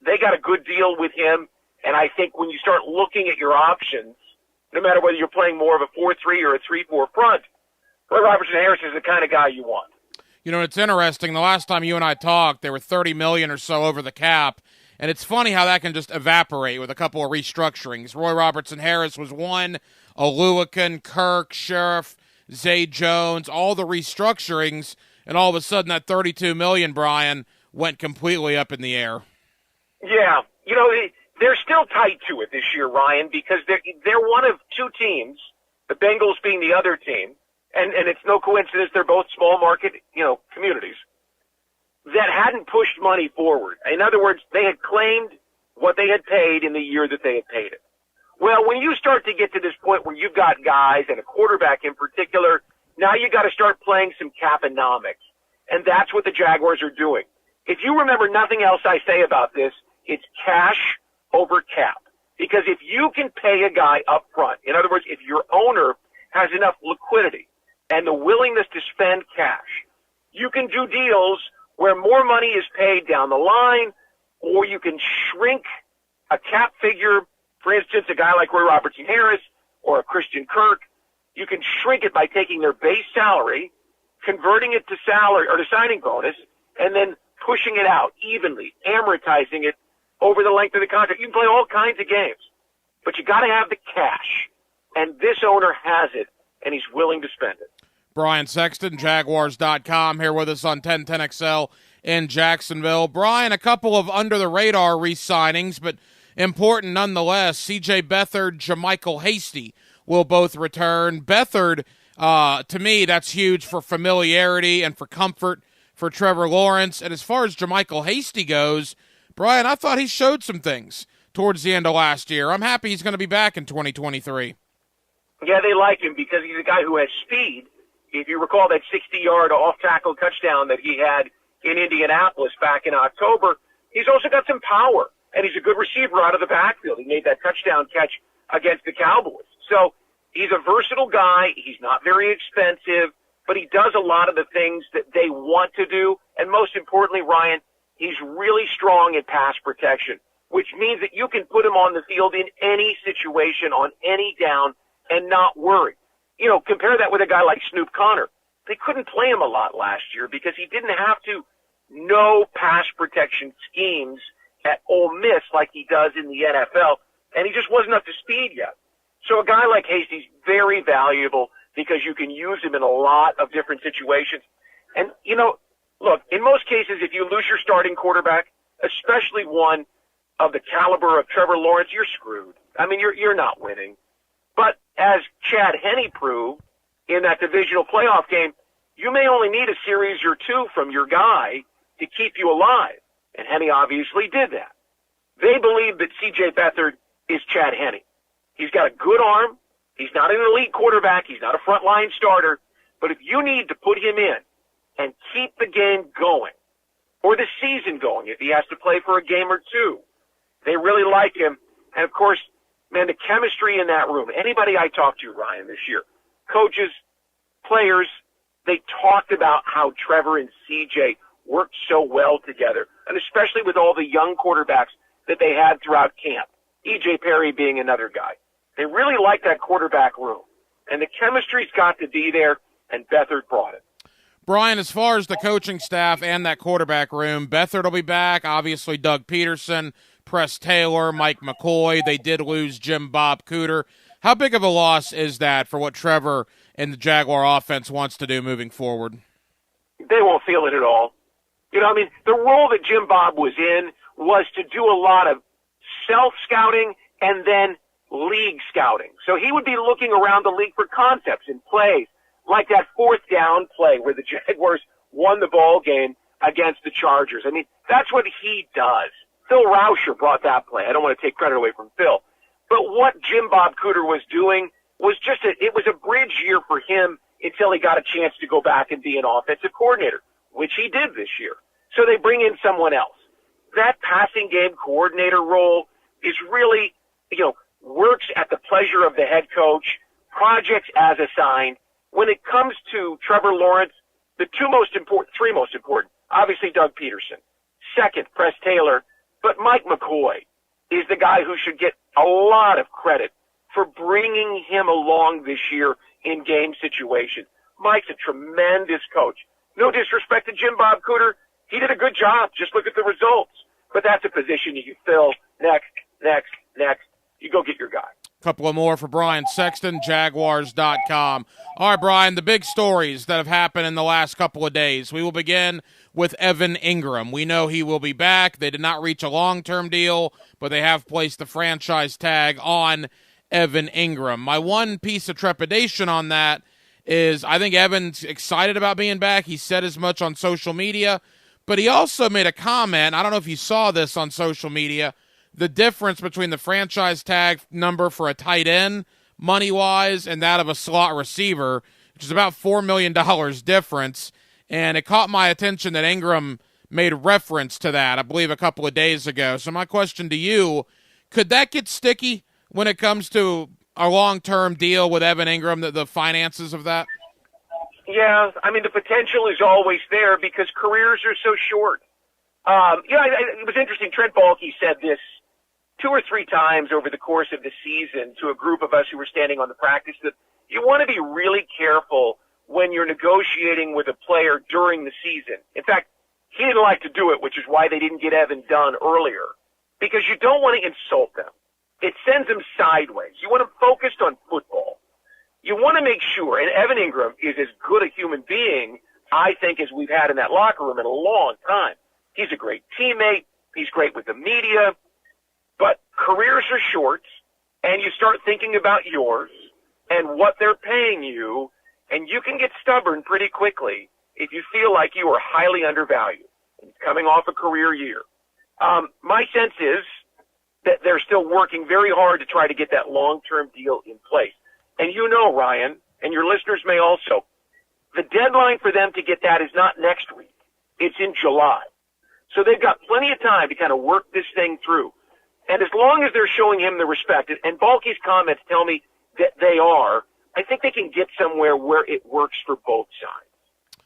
They got a good deal with him, and I think when you start looking at your options, no matter whether you're playing more of a 4-3 or a 3-4 front, Roy Robertson Harris is the kind of guy you want. It's interesting. The last time you and I talked, they were $30 million or so over the cap, and it's funny how that can just evaporate with a couple of restructurings. Roy Robertson Harris was one, Oluwakan, Kirk, Sheriff, Zay Jones, all the restructurings, and all of a sudden that $32 million, Brian, went completely up in the air. Yeah, they're still tight to it this year, Ryan, because they're one of two teams, the Bengals being the other team, and it's no coincidence they're both small market, communities, that hadn't pushed money forward. In other words, they had claimed what they had paid in the year that they had paid it. Well, when you start to get to this point where you've got guys, and a quarterback in particular, now you got to start playing some caponomics, and that's what the Jaguars are doing. If you remember nothing else I say about this, it's cash over cap. Because if you can pay a guy up front, in other words, if your owner has enough liquidity and the willingness to spend cash. You can do deals where more money is paid down the line, or you can shrink a cap figure. For instance, a guy like Roy Robertson Harris or a Christian Kirk, you can shrink it by taking their base salary, converting it to salary or to signing bonus, and then pushing it out evenly, amortizing it over the length of the contract. You can play all kinds of games, but you got to have the cash, and this owner has it, and he's willing to spend it. Brian Sexton, Jaguars.com, here with us on 1010XL in Jacksonville. Brian, a couple of under-the-radar re-signings, but important nonetheless. C.J. Beathard, JaMycal Hasty will both return. Beathard, to me, that's huge for familiarity and for comfort for Trevor Lawrence. And as far as JaMycal Hasty goes, Brian, I thought he showed some things towards the end of last year. I'm happy he's going to be back in 2023. Yeah, they like him because he's a guy who has speed. If you recall that 60-yard off-tackle touchdown that he had in Indianapolis back in October, he's also got some power, and he's a good receiver out of the backfield. He made that touchdown catch against the Cowboys. So he's a versatile guy. He's not very expensive, but he does a lot of the things that they want to do. And most importantly, Ryan, he's really strong in pass protection, which means that you can put him on the field in any situation, on any down, and not worry. You know, compare that with a guy like Snoop Connor. They couldn't play him a lot last year because he didn't have to know pass protection schemes at Ole Miss like he does in the NFL, and he just wasn't up to speed yet. So a guy like Hasty's very valuable because you can use him in a lot of different situations. And, you know, look, in most cases, if you lose your starting quarterback, especially one of the caliber of Trevor Lawrence, you're screwed. I mean, you're not winning. But as Chad Henne proved in that divisional playoff game, you may only need a series or two from your guy to keep you alive. And Henne obviously did that. They believe that C.J. Beathard is Chad Henne. He's got a good arm. He's not an elite quarterback. He's not a frontline starter. But if you need to put him in and keep the game going, or the season going if he has to play for a game or two, they really like him. And, of course, man, the chemistry in that room, anybody I talked to, Ryan, this year, coaches, players, they talked about how Trevor and CJ worked so well together, and especially with all the young quarterbacks that they had throughout camp, E.J. Perry being another guy. They really like that quarterback room, and the chemistry's got to be there, and Beathard brought it. Brian, as far as the coaching staff and that quarterback room, Beathard will be back, obviously Doug Peterson, Press Taylor, Mike McCoy. They did lose Jim Bob Cooter. How big of a loss is that for what Trevor and the Jaguar offense wants to do moving forward? They won't feel it at all. You know, I mean, the role that Jim Bob was in was to do a lot of self-scouting and then league scouting. So he would be looking around the league for concepts and plays, like that fourth down play where the Jaguars won the ball game against the Chargers. I mean, that's what he does. Phil Rauscher brought that play. I don't want to take credit away from Phil. But what Jim Bob Cooter was doing was it was a bridge year for him until he got a chance to go back and be an offensive coordinator, which he did this year. So they bring in someone else. That passing game coordinator role is really, you know, works at the pleasure of the head coach, projects as assigned. When it comes to Trevor Lawrence, the three most important, obviously Doug Peterson. Second, Press Taylor. But Mike McCoy is the guy who should get a lot of credit for bringing him along this year in game situations. Mike's a tremendous coach. No disrespect to Jim Bob Cooter. He did a good job. Just look at the results. But that's a position you can fill. Next. You go get your guy. Couple of more for Brian Sexton, Jaguars.com. All right, Brian, the big stories that have happened in the last couple of days. We will begin with Evan Ingram. We know he will be back. They did not reach a long-term deal, but they have placed the franchise tag on Evan Ingram. My one piece of trepidation on that is I think Evan's excited about being back. He said as much on social media, but he also made a comment. I don't know if you saw this on social media, the difference between the franchise tag number for a tight end money-wise and that of a slot receiver, which is about $4 million difference. And it caught my attention that Ingram made reference to that, I believe, a couple of days ago. So my question to you, could that get sticky when it comes to a long-term deal with Evan Ingram, the finances of that? Yeah, I mean, the potential is always there because careers are so short. It was interesting. Trent Baalke said this 2 or 3 times over the course of the season to a group of us who were standing on the practice that you want to be really careful when you're negotiating with a player during the season. In fact, he didn't like to do it, which is why they didn't get Evan done earlier, because you don't want to insult them. It sends them sideways. You want them focused on football. You want to make sure, and Evan Ingram is as good a human being, I think, as we've had in that locker room in a long time. He's a great teammate. He's great with the media. But careers are short, and you start thinking about yours and what they're paying you, and you can get stubborn pretty quickly if you feel like you are highly undervalued coming off a career year. My sense is that they're still working very hard to try to get that long-term deal in place. And you know, Ryan, and your listeners may also, the deadline for them to get that is not next week. It's in July. So they've got plenty of time to kind of work this thing through. And as long as they're showing him the respect, and Baalke's comments tell me that they are, I think they can get somewhere where it works for both sides.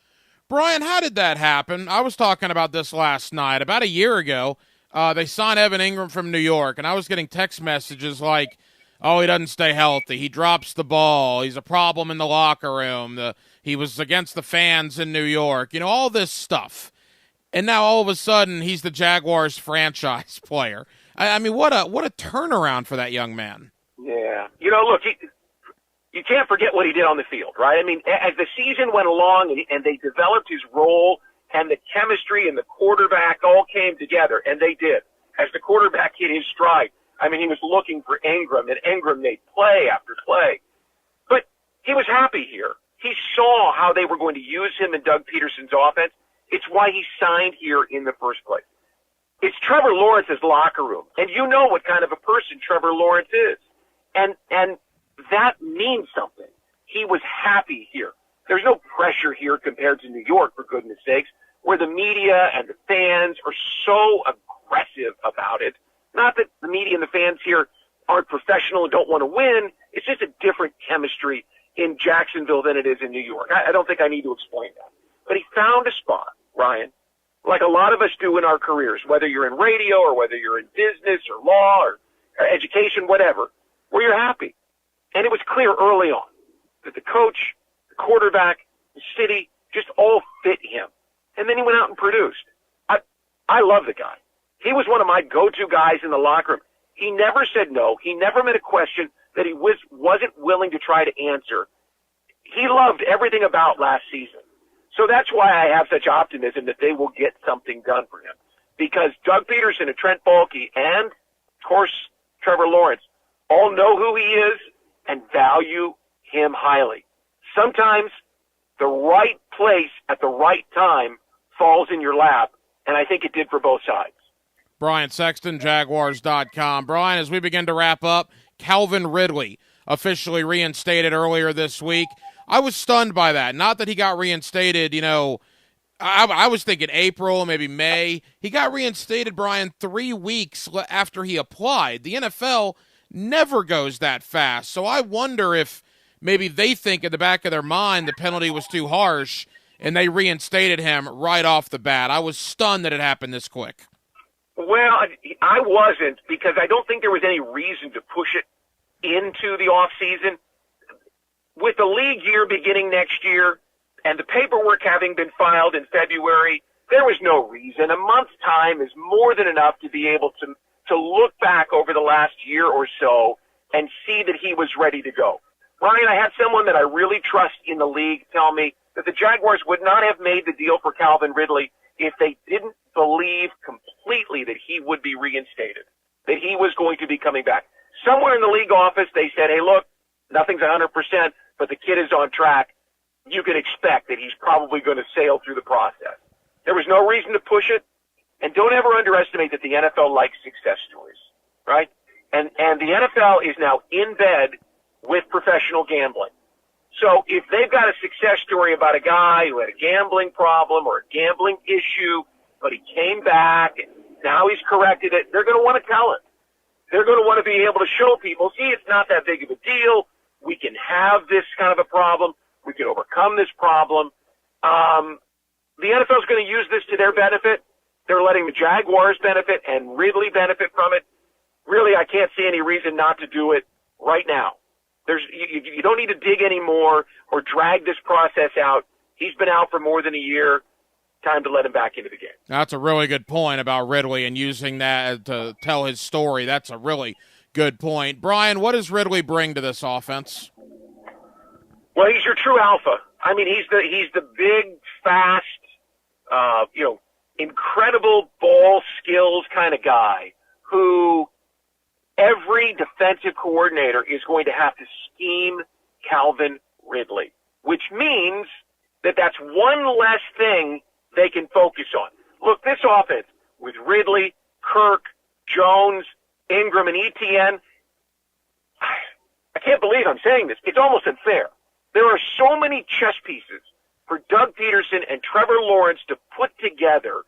Brian, how did that happen? I was talking about this last night. About a year ago, they signed Evan Ingram from New York, and I was getting text messages like, oh, he doesn't stay healthy. He drops the ball. He's a problem in the locker room. He was against the fans in New York. You know, all this stuff. And now all of a sudden he's the Jaguars franchise player. I mean, what a turnaround for that young man. Yeah. You know, look, you can't forget what he did on the field, right? I mean, as the season went along and they developed his role and the chemistry and the quarterback all came together, and they did. As the quarterback hit his stride, I mean, he was looking for Ingram, and Ingram made play after play. But he was happy here. He saw how they were going to use him in Doug Peterson's offense. It's why he signed here in the first place. It's Trevor Lawrence's locker room, and you know what kind of a person Trevor Lawrence is. And that means something. He was happy here. There's no pressure here compared to New York, for goodness sakes, where the media and the fans are so aggressive about it. Not that the media and the fans here aren't professional and don't want to win. It's just a different chemistry in Jacksonville than it is in New York. I don't think I need to explain that. But he found a spot, Ryan, like a lot of us do in our careers, whether you're in radio or whether you're in business or law or education, whatever, where you're happy. And it was clear early on that the coach, the quarterback, the city just all fit him. And then he went out and produced. I love the guy. He was one of my go-to guys in the locker room. He never said no. He never made a question that he wasn't willing to try to answer. He loved everything about last season. So that's why I have such optimism that they will get something done for him. Because Doug Peterson and Trent Baalke and, of course, Trevor Lawrence all know who he is and value him highly. Sometimes the right place at the right time falls in your lap, and I think it did for both sides. Brian Sexton, Jaguars.com. Brian, as we begin to wrap up, Calvin Ridley officially reinstated earlier this week. I was stunned by that. Not that he got reinstated, I was thinking April, maybe May. He got reinstated, Brian, 3 weeks after he applied. The NFL never goes that fast. So I wonder if maybe they think in the back of their mind the penalty was too harsh and they reinstated him right off the bat. I was stunned that it happened this quick. Well, I wasn't, because I don't think there was any reason to push it into the off season. With the league year beginning next year and the paperwork having been filed in February, there was no reason. A month's time is more than enough to be able to look back over the last year or so and see that he was ready to go. Ryan, I had someone that I really trust in the league tell me that the Jaguars would not have made the deal for Calvin Ridley if they didn't believe completely that he would be reinstated, that he was going to be coming back. Somewhere in the league office, they said, hey, look, nothing's 100%, but the kid is on track. You can expect that he's probably going to sail through the process. There was no reason to push it. And don't ever underestimate that the NFL likes success stories, right? And the NFL is now in bed with professional gambling. So if they've got a success story about a guy who had a gambling problem or a gambling issue, but he came back and now he's corrected it, they're going to want to tell it. They're going to want to be able to show people, see, it's not that big of a deal. We can have this kind of a problem. We can overcome this problem. The NFL is going to use this to their benefit. They're letting the Jaguars benefit and Ridley benefit from it. Really, I can't see any reason not to do it right now. You don't need to dig anymore or drag this process out. He's been out for more than a year. Time to let him back into the game. That's a really good point about Ridley and using that to tell his story. That's a really good point. Brian, what does Ridley bring to this offense? Well, he's your true alpha. I mean, he's the big, fast, incredible ball skills kind of guy who every defensive coordinator is going to have to scheme Calvin Ridley, which means that that's one less thing they can focus on. Look, this offense with Ridley, Kirk, Jones, Ingram, and Etienne, I can't believe I'm saying this. It's almost unfair. There are so many chess pieces for Doug Peterson and Trevor Lawrence to put together.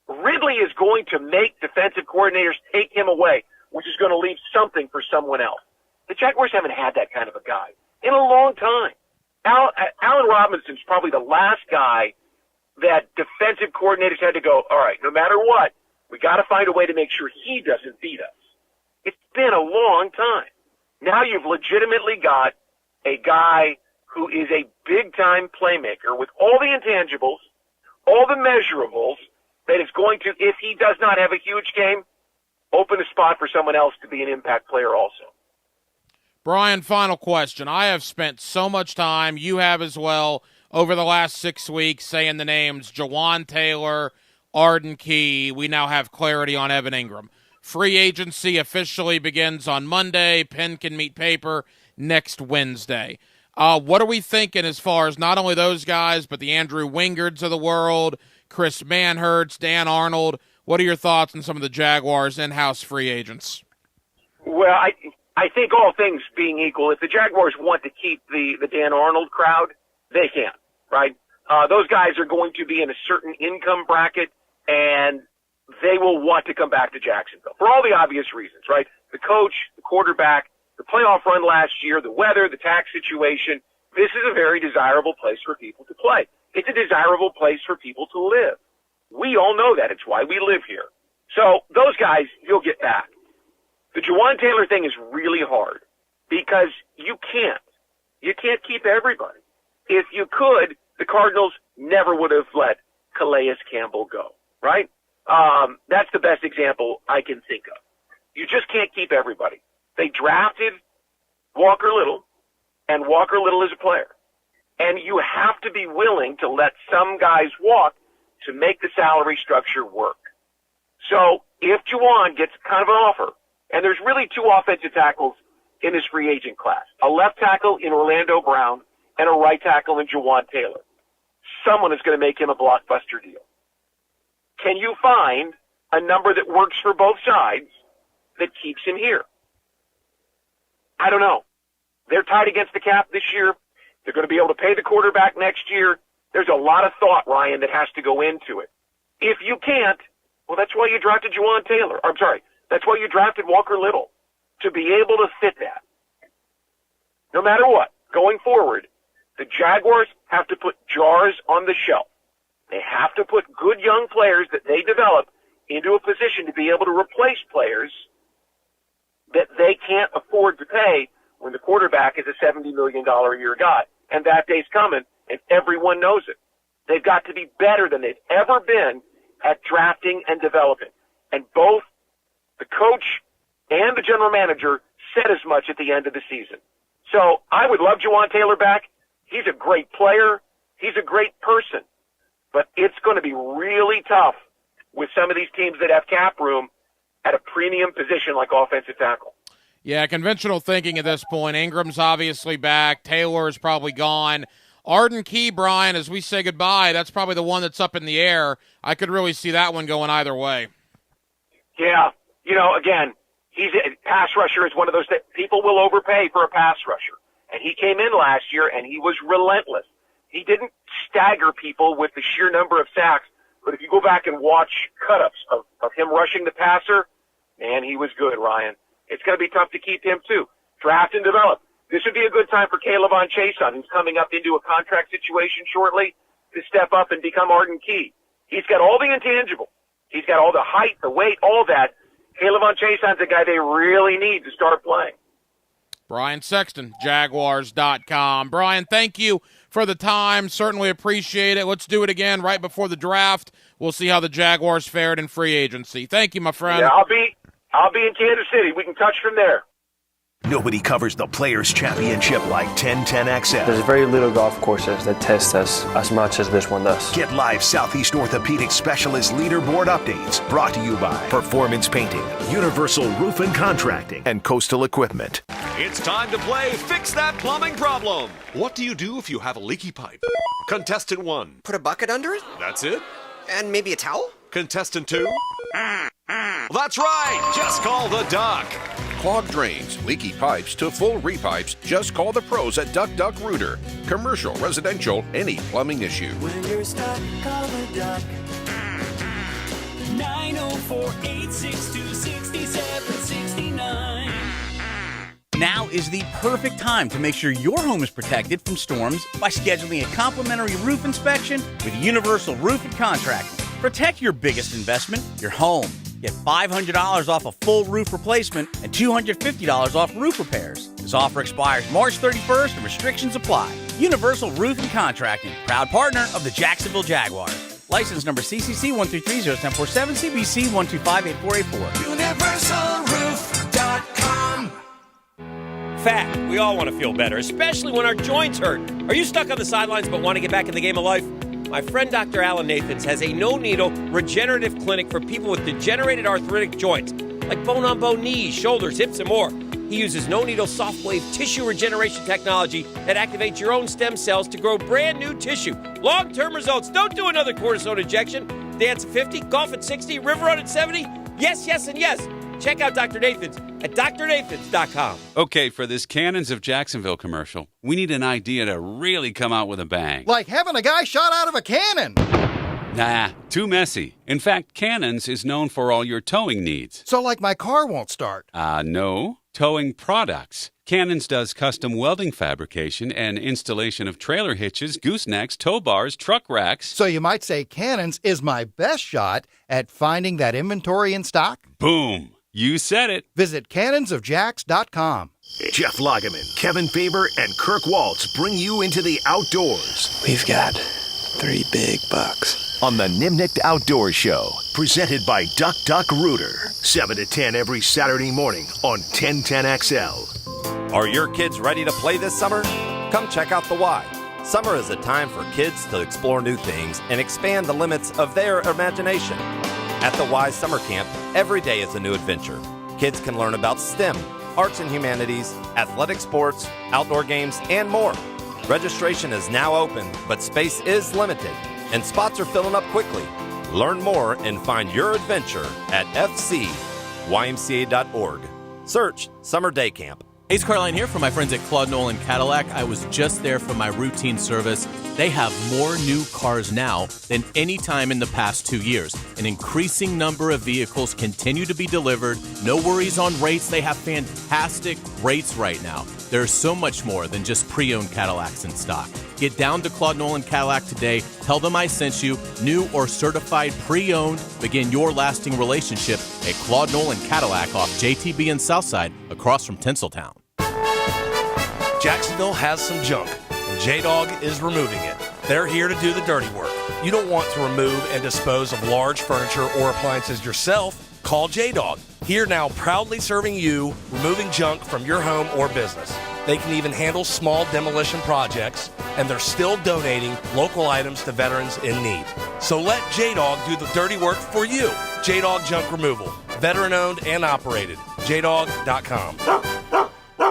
Ridley is going to make defensive coordinators take him away, which is going to leave something for someone else. The Jaguars haven't had that kind of a guy in a long time. Allen Robinson's probably the last guy that defensive coordinators had to go, all right, no matter what, we got to find a way to make sure he doesn't beat us. It's been a long time. Now you've legitimately got a guy who is a big-time playmaker with all the intangibles, all the measurables, that is going to, if he does not have a huge game, open a spot for someone else to be an impact player also. Brian, final question. I have spent so much time, you have as well, over the last 6 weeks saying the names Jawan Taylor, Arden Key. We now have clarity on Evan Ingram. Free agency officially begins on Monday. Pen can meet paper next Wednesday. What are we thinking as far as not only those guys, but the Andrew Wingards of the world, Chris Manhertz, Dan Arnold? What are your thoughts on some of the Jaguars' in-house free agents? Well, I think all things being equal, if the Jaguars want to keep the Dan Arnold crowd, they can, right? Those guys are going to be in a certain income bracket, and they will want to come back to Jacksonville for all the obvious reasons, right? The coach, the quarterback, the playoff run last year, the weather, the tax situation. This is a very desirable place for people to play. It's a desirable place for people to live. We all know that. It's why we live here. So those guys, you'll get back. The Jawan Taylor thing is really hard because you can't keep everybody. If you could, the Cardinals never would have let Calais Campbell go, right? That's the best example I can think of. You just can't keep everybody. They drafted Walker Little, and Walker Little is a player. And you have to be willing to let some guys walk to make the salary structure work. So if Jawan gets kind of an offer, and there's really two offensive tackles in this free agent class, a left tackle in Orlando Brown and a right tackle in Jawan Taylor, someone is going to make him a blockbuster deal. Can you find a number that works for both sides that keeps him here? I don't know. They're tied against the cap this year. They're going to be able to pay the quarterback next year. There's a lot of thought, Ryan, that has to go into it. If you can't, well, that's why you drafted Jawan Taylor. That's why you drafted Walker Little, to be able to fit that. No matter what, going forward, the Jaguars have to put jars on the shelf. They have to put good young players that they develop into a position to be able to replace players that they can't afford to pay when the quarterback is a $70 million a year guy. And that day's coming, and everyone knows it. They've got to be better than they've ever been at drafting and developing. And both the coach and the general manager said as much at the end of the season. So I would love Jawan Taylor back. He's a great player. He's a great person. But it's going to be really tough with some of these teams that have cap room at a premium position like offensive tackle. Yeah, conventional thinking at this point. Ingram's obviously back. Taylor is probably gone. Arden Key, Brian, as we say goodbye, that's probably the one that's up in the air. I could really see that one going either way. Yeah. Again, he's a pass rusher is one of those that people will overpay for a pass rusher. And he came in last year, and he was relentless. He didn't stagger people with the sheer number of sacks, but if you go back and watch cut-ups of him rushing the passer, man, he was good, Ryan. It's going to be tough to keep him, too. Draft and develop. this would be a good time for Kayvon Chason, who's coming up into a contract situation shortly, to step up and become Arden Key. He's got all the intangibles. He's got all the height, the weight, all of that. Kayvon Chason's a guy they really need to start playing. Brian Sexton, Jaguars.com. Brian, thank you for the time. Certainly appreciate it. Let's do it again right before the draft. We'll see how the Jaguars fared in free agency. Thank you, my friend. Yeah, I'll be in Kansas City. We can touch from there. Nobody covers the Players' Championship like 1010XL. There's very little golf courses that test us as much as this one does. Get live Southeast Orthopedic Specialist leaderboard updates brought to you by Performance Painting, Universal Roof and Contracting, and Coastal Equipment. It's time to play Fix That Plumbing Problem. What do you do if you have a leaky pipe? Contestant 1. Put a bucket under it? That's it. And maybe a towel? Contestant 2. That's right. Just call the doc. Clogged drains, leaky pipes to full repipes, just call the pros at Duck Duck Rooter. Commercial, residential, any plumbing issue. When you're stuck, call the doc. 904-862-6769. Now is the perfect time to make sure your home is protected from storms by scheduling a complimentary roof inspection with Universal Roof and Contracting. Protect your biggest investment, your home. Get $500 off a full roof replacement and $250 off roof repairs. This offer expires March 31st and restrictions apply. Universal Roof and Contracting, proud partner of the Jacksonville Jaguars. License number CCC 133-0147, CBC 125-8484. UniversalRoof.com. Fact, we all want to feel better, especially when our joints hurt. Are you stuck on the sidelines but want to get back in the game of life? My friend Dr. Alan Nathans has a no-needle regenerative clinic for people with degenerated arthritic joints, like bone-on-bone knees, shoulders, hips, and more. He uses no-needle soft wave tissue regeneration technology that activates your own stem cells to grow brand new tissue. Long-term results. Don't do another cortisone injection. Dance at 50, golf at 60, river run at 70. Yes, yes, and yes. Check out Dr. Nathans at drnathans.com. Okay, for this Cannons of Jacksonville commercial, we need an idea to really come out with a bang. Like having a guy shot out of a cannon. Nah, too messy. In fact, Cannons is known for all your towing needs. So like my car won't start. No. Towing products. Cannons does custom welding fabrication and installation of trailer hitches, goosenecks, tow bars, truck racks. So you might say Cannons is my best shot at finding that inventory in stock? Boom. You said it. Visit cannonsofjacks.com. Jeff Lageman, Kevin Faber, and Kirk Waltz bring you into the outdoors. We've got 3 big bucks. On the Nimnicht Outdoor Show, presented by Duck Duck Rooter. 7 to 10 every Saturday morning on 1010XL. Are your kids ready to play this summer? Come check out the Y. Summer is a time for kids to explore new things and expand the limits of their imagination. At the Y Summer Camp, every day is a new adventure. Kids can learn about STEM, arts and humanities, athletic sports, outdoor games, and more. Registration is now open, but space is limited, and spots are filling up quickly. Learn more and find your adventure at fcymca.org. Search Summer Day Camp. Ace Carline here from my friends at Claude Nolan Cadillac. I was just there for my routine service. They have more new cars now than any time in the past 2 years. An increasing number of vehicles continue to be delivered. No worries on rates. They have fantastic rates right now. There's so much more than just pre-owned Cadillacs in stock. Get down to Claude Nolan Cadillac today. Tell them I sent you. New or certified pre-owned. Begin your lasting relationship at Claude Nolan Cadillac off JTB and Southside across from Tinseltown. Jacksonville has some junk, and J-Dog is removing it. They're here to do the dirty work. You don't want to remove and dispose of large furniture or appliances yourself? Call J-Dog. Here now proudly serving you, removing junk from your home or business. They can even handle small demolition projects, and they're still donating local items to veterans in need. So let J-Dog do the dirty work for you. J-Dog Junk Removal. Veteran-owned and operated. JDog.com.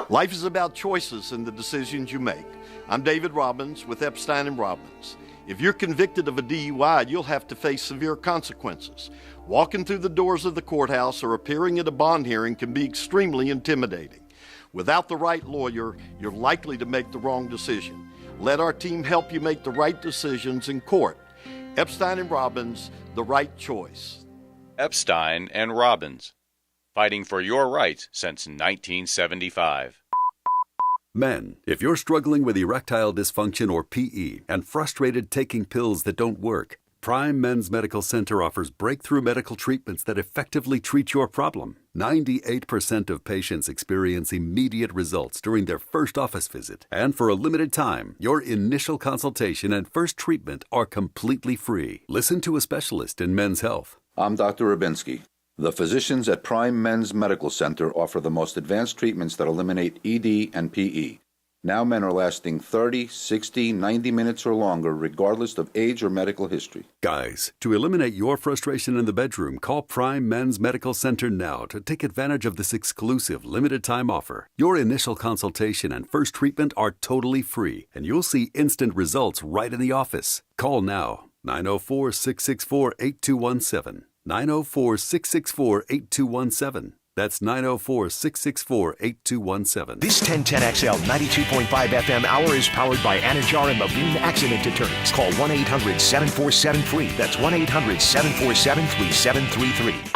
Life is about choices and the decisions you make. I'm David Robbins with Epstein & Robbins. If you're convicted of a DUI, you'll have to face severe consequences. Walking through the doors of the courthouse or appearing at a bond hearing can be extremely intimidating. Without the right lawyer, you're likely to make the wrong decision. Let our team help you make the right decisions in court. Epstein & Robbins, the right choice. Epstein & Robbins, fighting for your rights since 1975. Men, if you're struggling with erectile dysfunction or PE and frustrated taking pills that don't work, Prime Men's Medical Center offers breakthrough medical treatments that effectively treat your problem. 98% of patients experience immediate results during their first office visit. And for a limited time, your initial consultation and first treatment are completely free. Listen to a specialist in men's health. I'm Dr. Rubinsky. The physicians at Prime Men's Medical Center offer the most advanced treatments that eliminate ED and PE. Now men are lasting 30, 60, 90 minutes or longer, regardless of age or medical history. Guys, to eliminate your frustration in the bedroom, call Prime Men's Medical Center now to take advantage of this exclusive limited-time offer. Your initial consultation and first treatment are totally free, and you'll see instant results right in the office. Call now, 904-664-8217. 904-664-8217. That's 904-664-8217. This 1010XL 92.5 FM hour is powered by Anajar and Levine Accident Attorneys. Call 1-800-7473. That's 1-800-747-3733.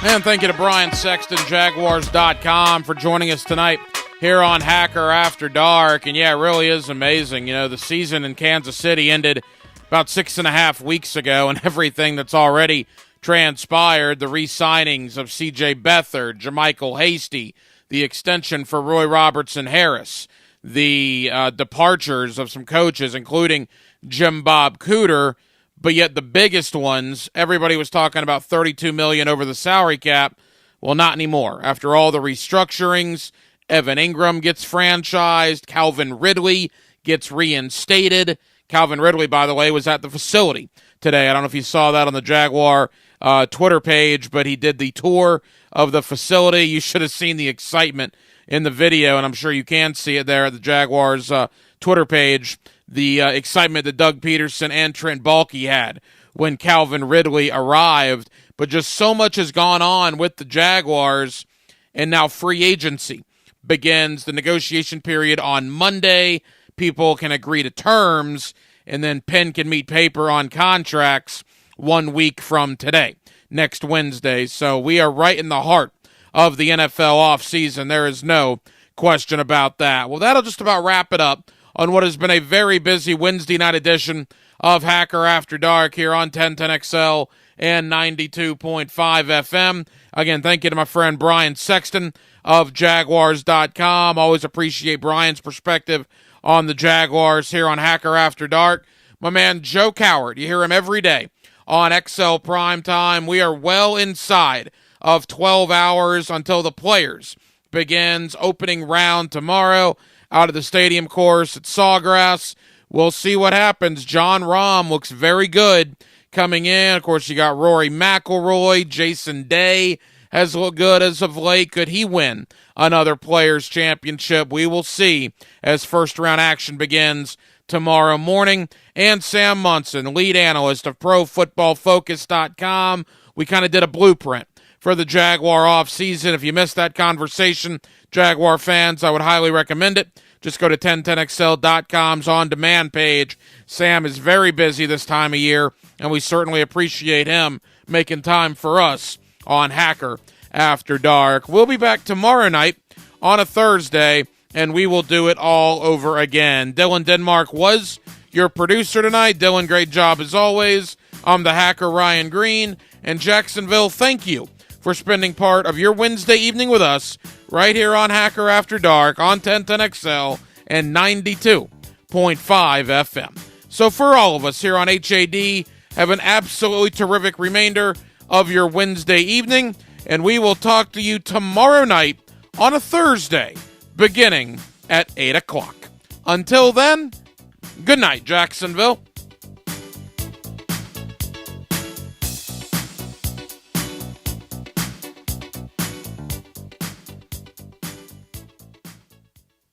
And thank you to Brian Sexton, Jaguars.com, for joining us tonight here on Hacker After Dark. And yeah, it really is amazing. You know, the season in Kansas City ended about 6.5 weeks ago, and everything that's already transpired, the re-signings of C.J. Beathard, JaMycal Hasty, the extension for Roy Robertson-Harris, the departures of some coaches, including Jim Bob Cooter, but yet the biggest ones, everybody was talking about $32 million over the salary cap. Well, not anymore. After all the restructurings, Evan Ingram gets franchised, Calvin Ridley gets reinstated. Calvin Ridley, by the way, was at the facility today. I don't know if you saw that on the Jaguar Twitter page, but he did the tour of the facility. You should have seen the excitement in the video, and I'm sure you can see it there at the Jaguars Twitter page, the excitement that Doug Peterson and Trent Baalke had when Calvin Ridley arrived. But just so much has gone on with the Jaguars, and now free agency begins. The negotiation period on Monday. People can agree to terms, and then pen can meet paper on contracts 1 week from today, next Wednesday. So we are right in the heart of the NFL offseason. There is no question about that. Well, that'll just about wrap it up on what has been a very busy Wednesday night edition of Hacker After Dark here on 1010XL and 92.5 FM. Again, thank you to my friend Brian Sexton of Jaguars.com. Always appreciate Brian's perspective on the Jaguars here on Hacker After Dark. My man Joe Coward, you hear him every day on XL Primetime. We are well inside of 12 hours until the Players begins opening round tomorrow out of the stadium course at Sawgrass. We'll see what happens. John Rahm looks very good coming in. Of course, you got Rory McIlroy. Jason Day has looked good as of late. Could he win another Players' Championship? We will see as first-round action begins tomorrow morning. And Sam Munson, lead analyst of ProFootballFocus.com. We kind of did a blueprint for the Jaguar offseason. If you missed that conversation, Jaguar fans, I would highly recommend it. Just go to 1010XL.com's on-demand page. Sam is very busy this time of year, and we certainly appreciate him making time for us on Hacker After Dark. We'll be back tomorrow night on a Thursday, and we will do it all over again. Dylan Denmark was your producer tonight. Dylan, great job as always. I'm the Hacker Ryan Green, and Jacksonville, thank you for spending part of your Wednesday evening with us right here on Hacker After Dark on 1010XL and 92.5 FM. So for all of us here on HAD, have an absolutely terrific remainder of your Wednesday evening, and we will talk to you tomorrow night on a Thursday, beginning at 8 o'clock. Until then, good night, Jacksonville.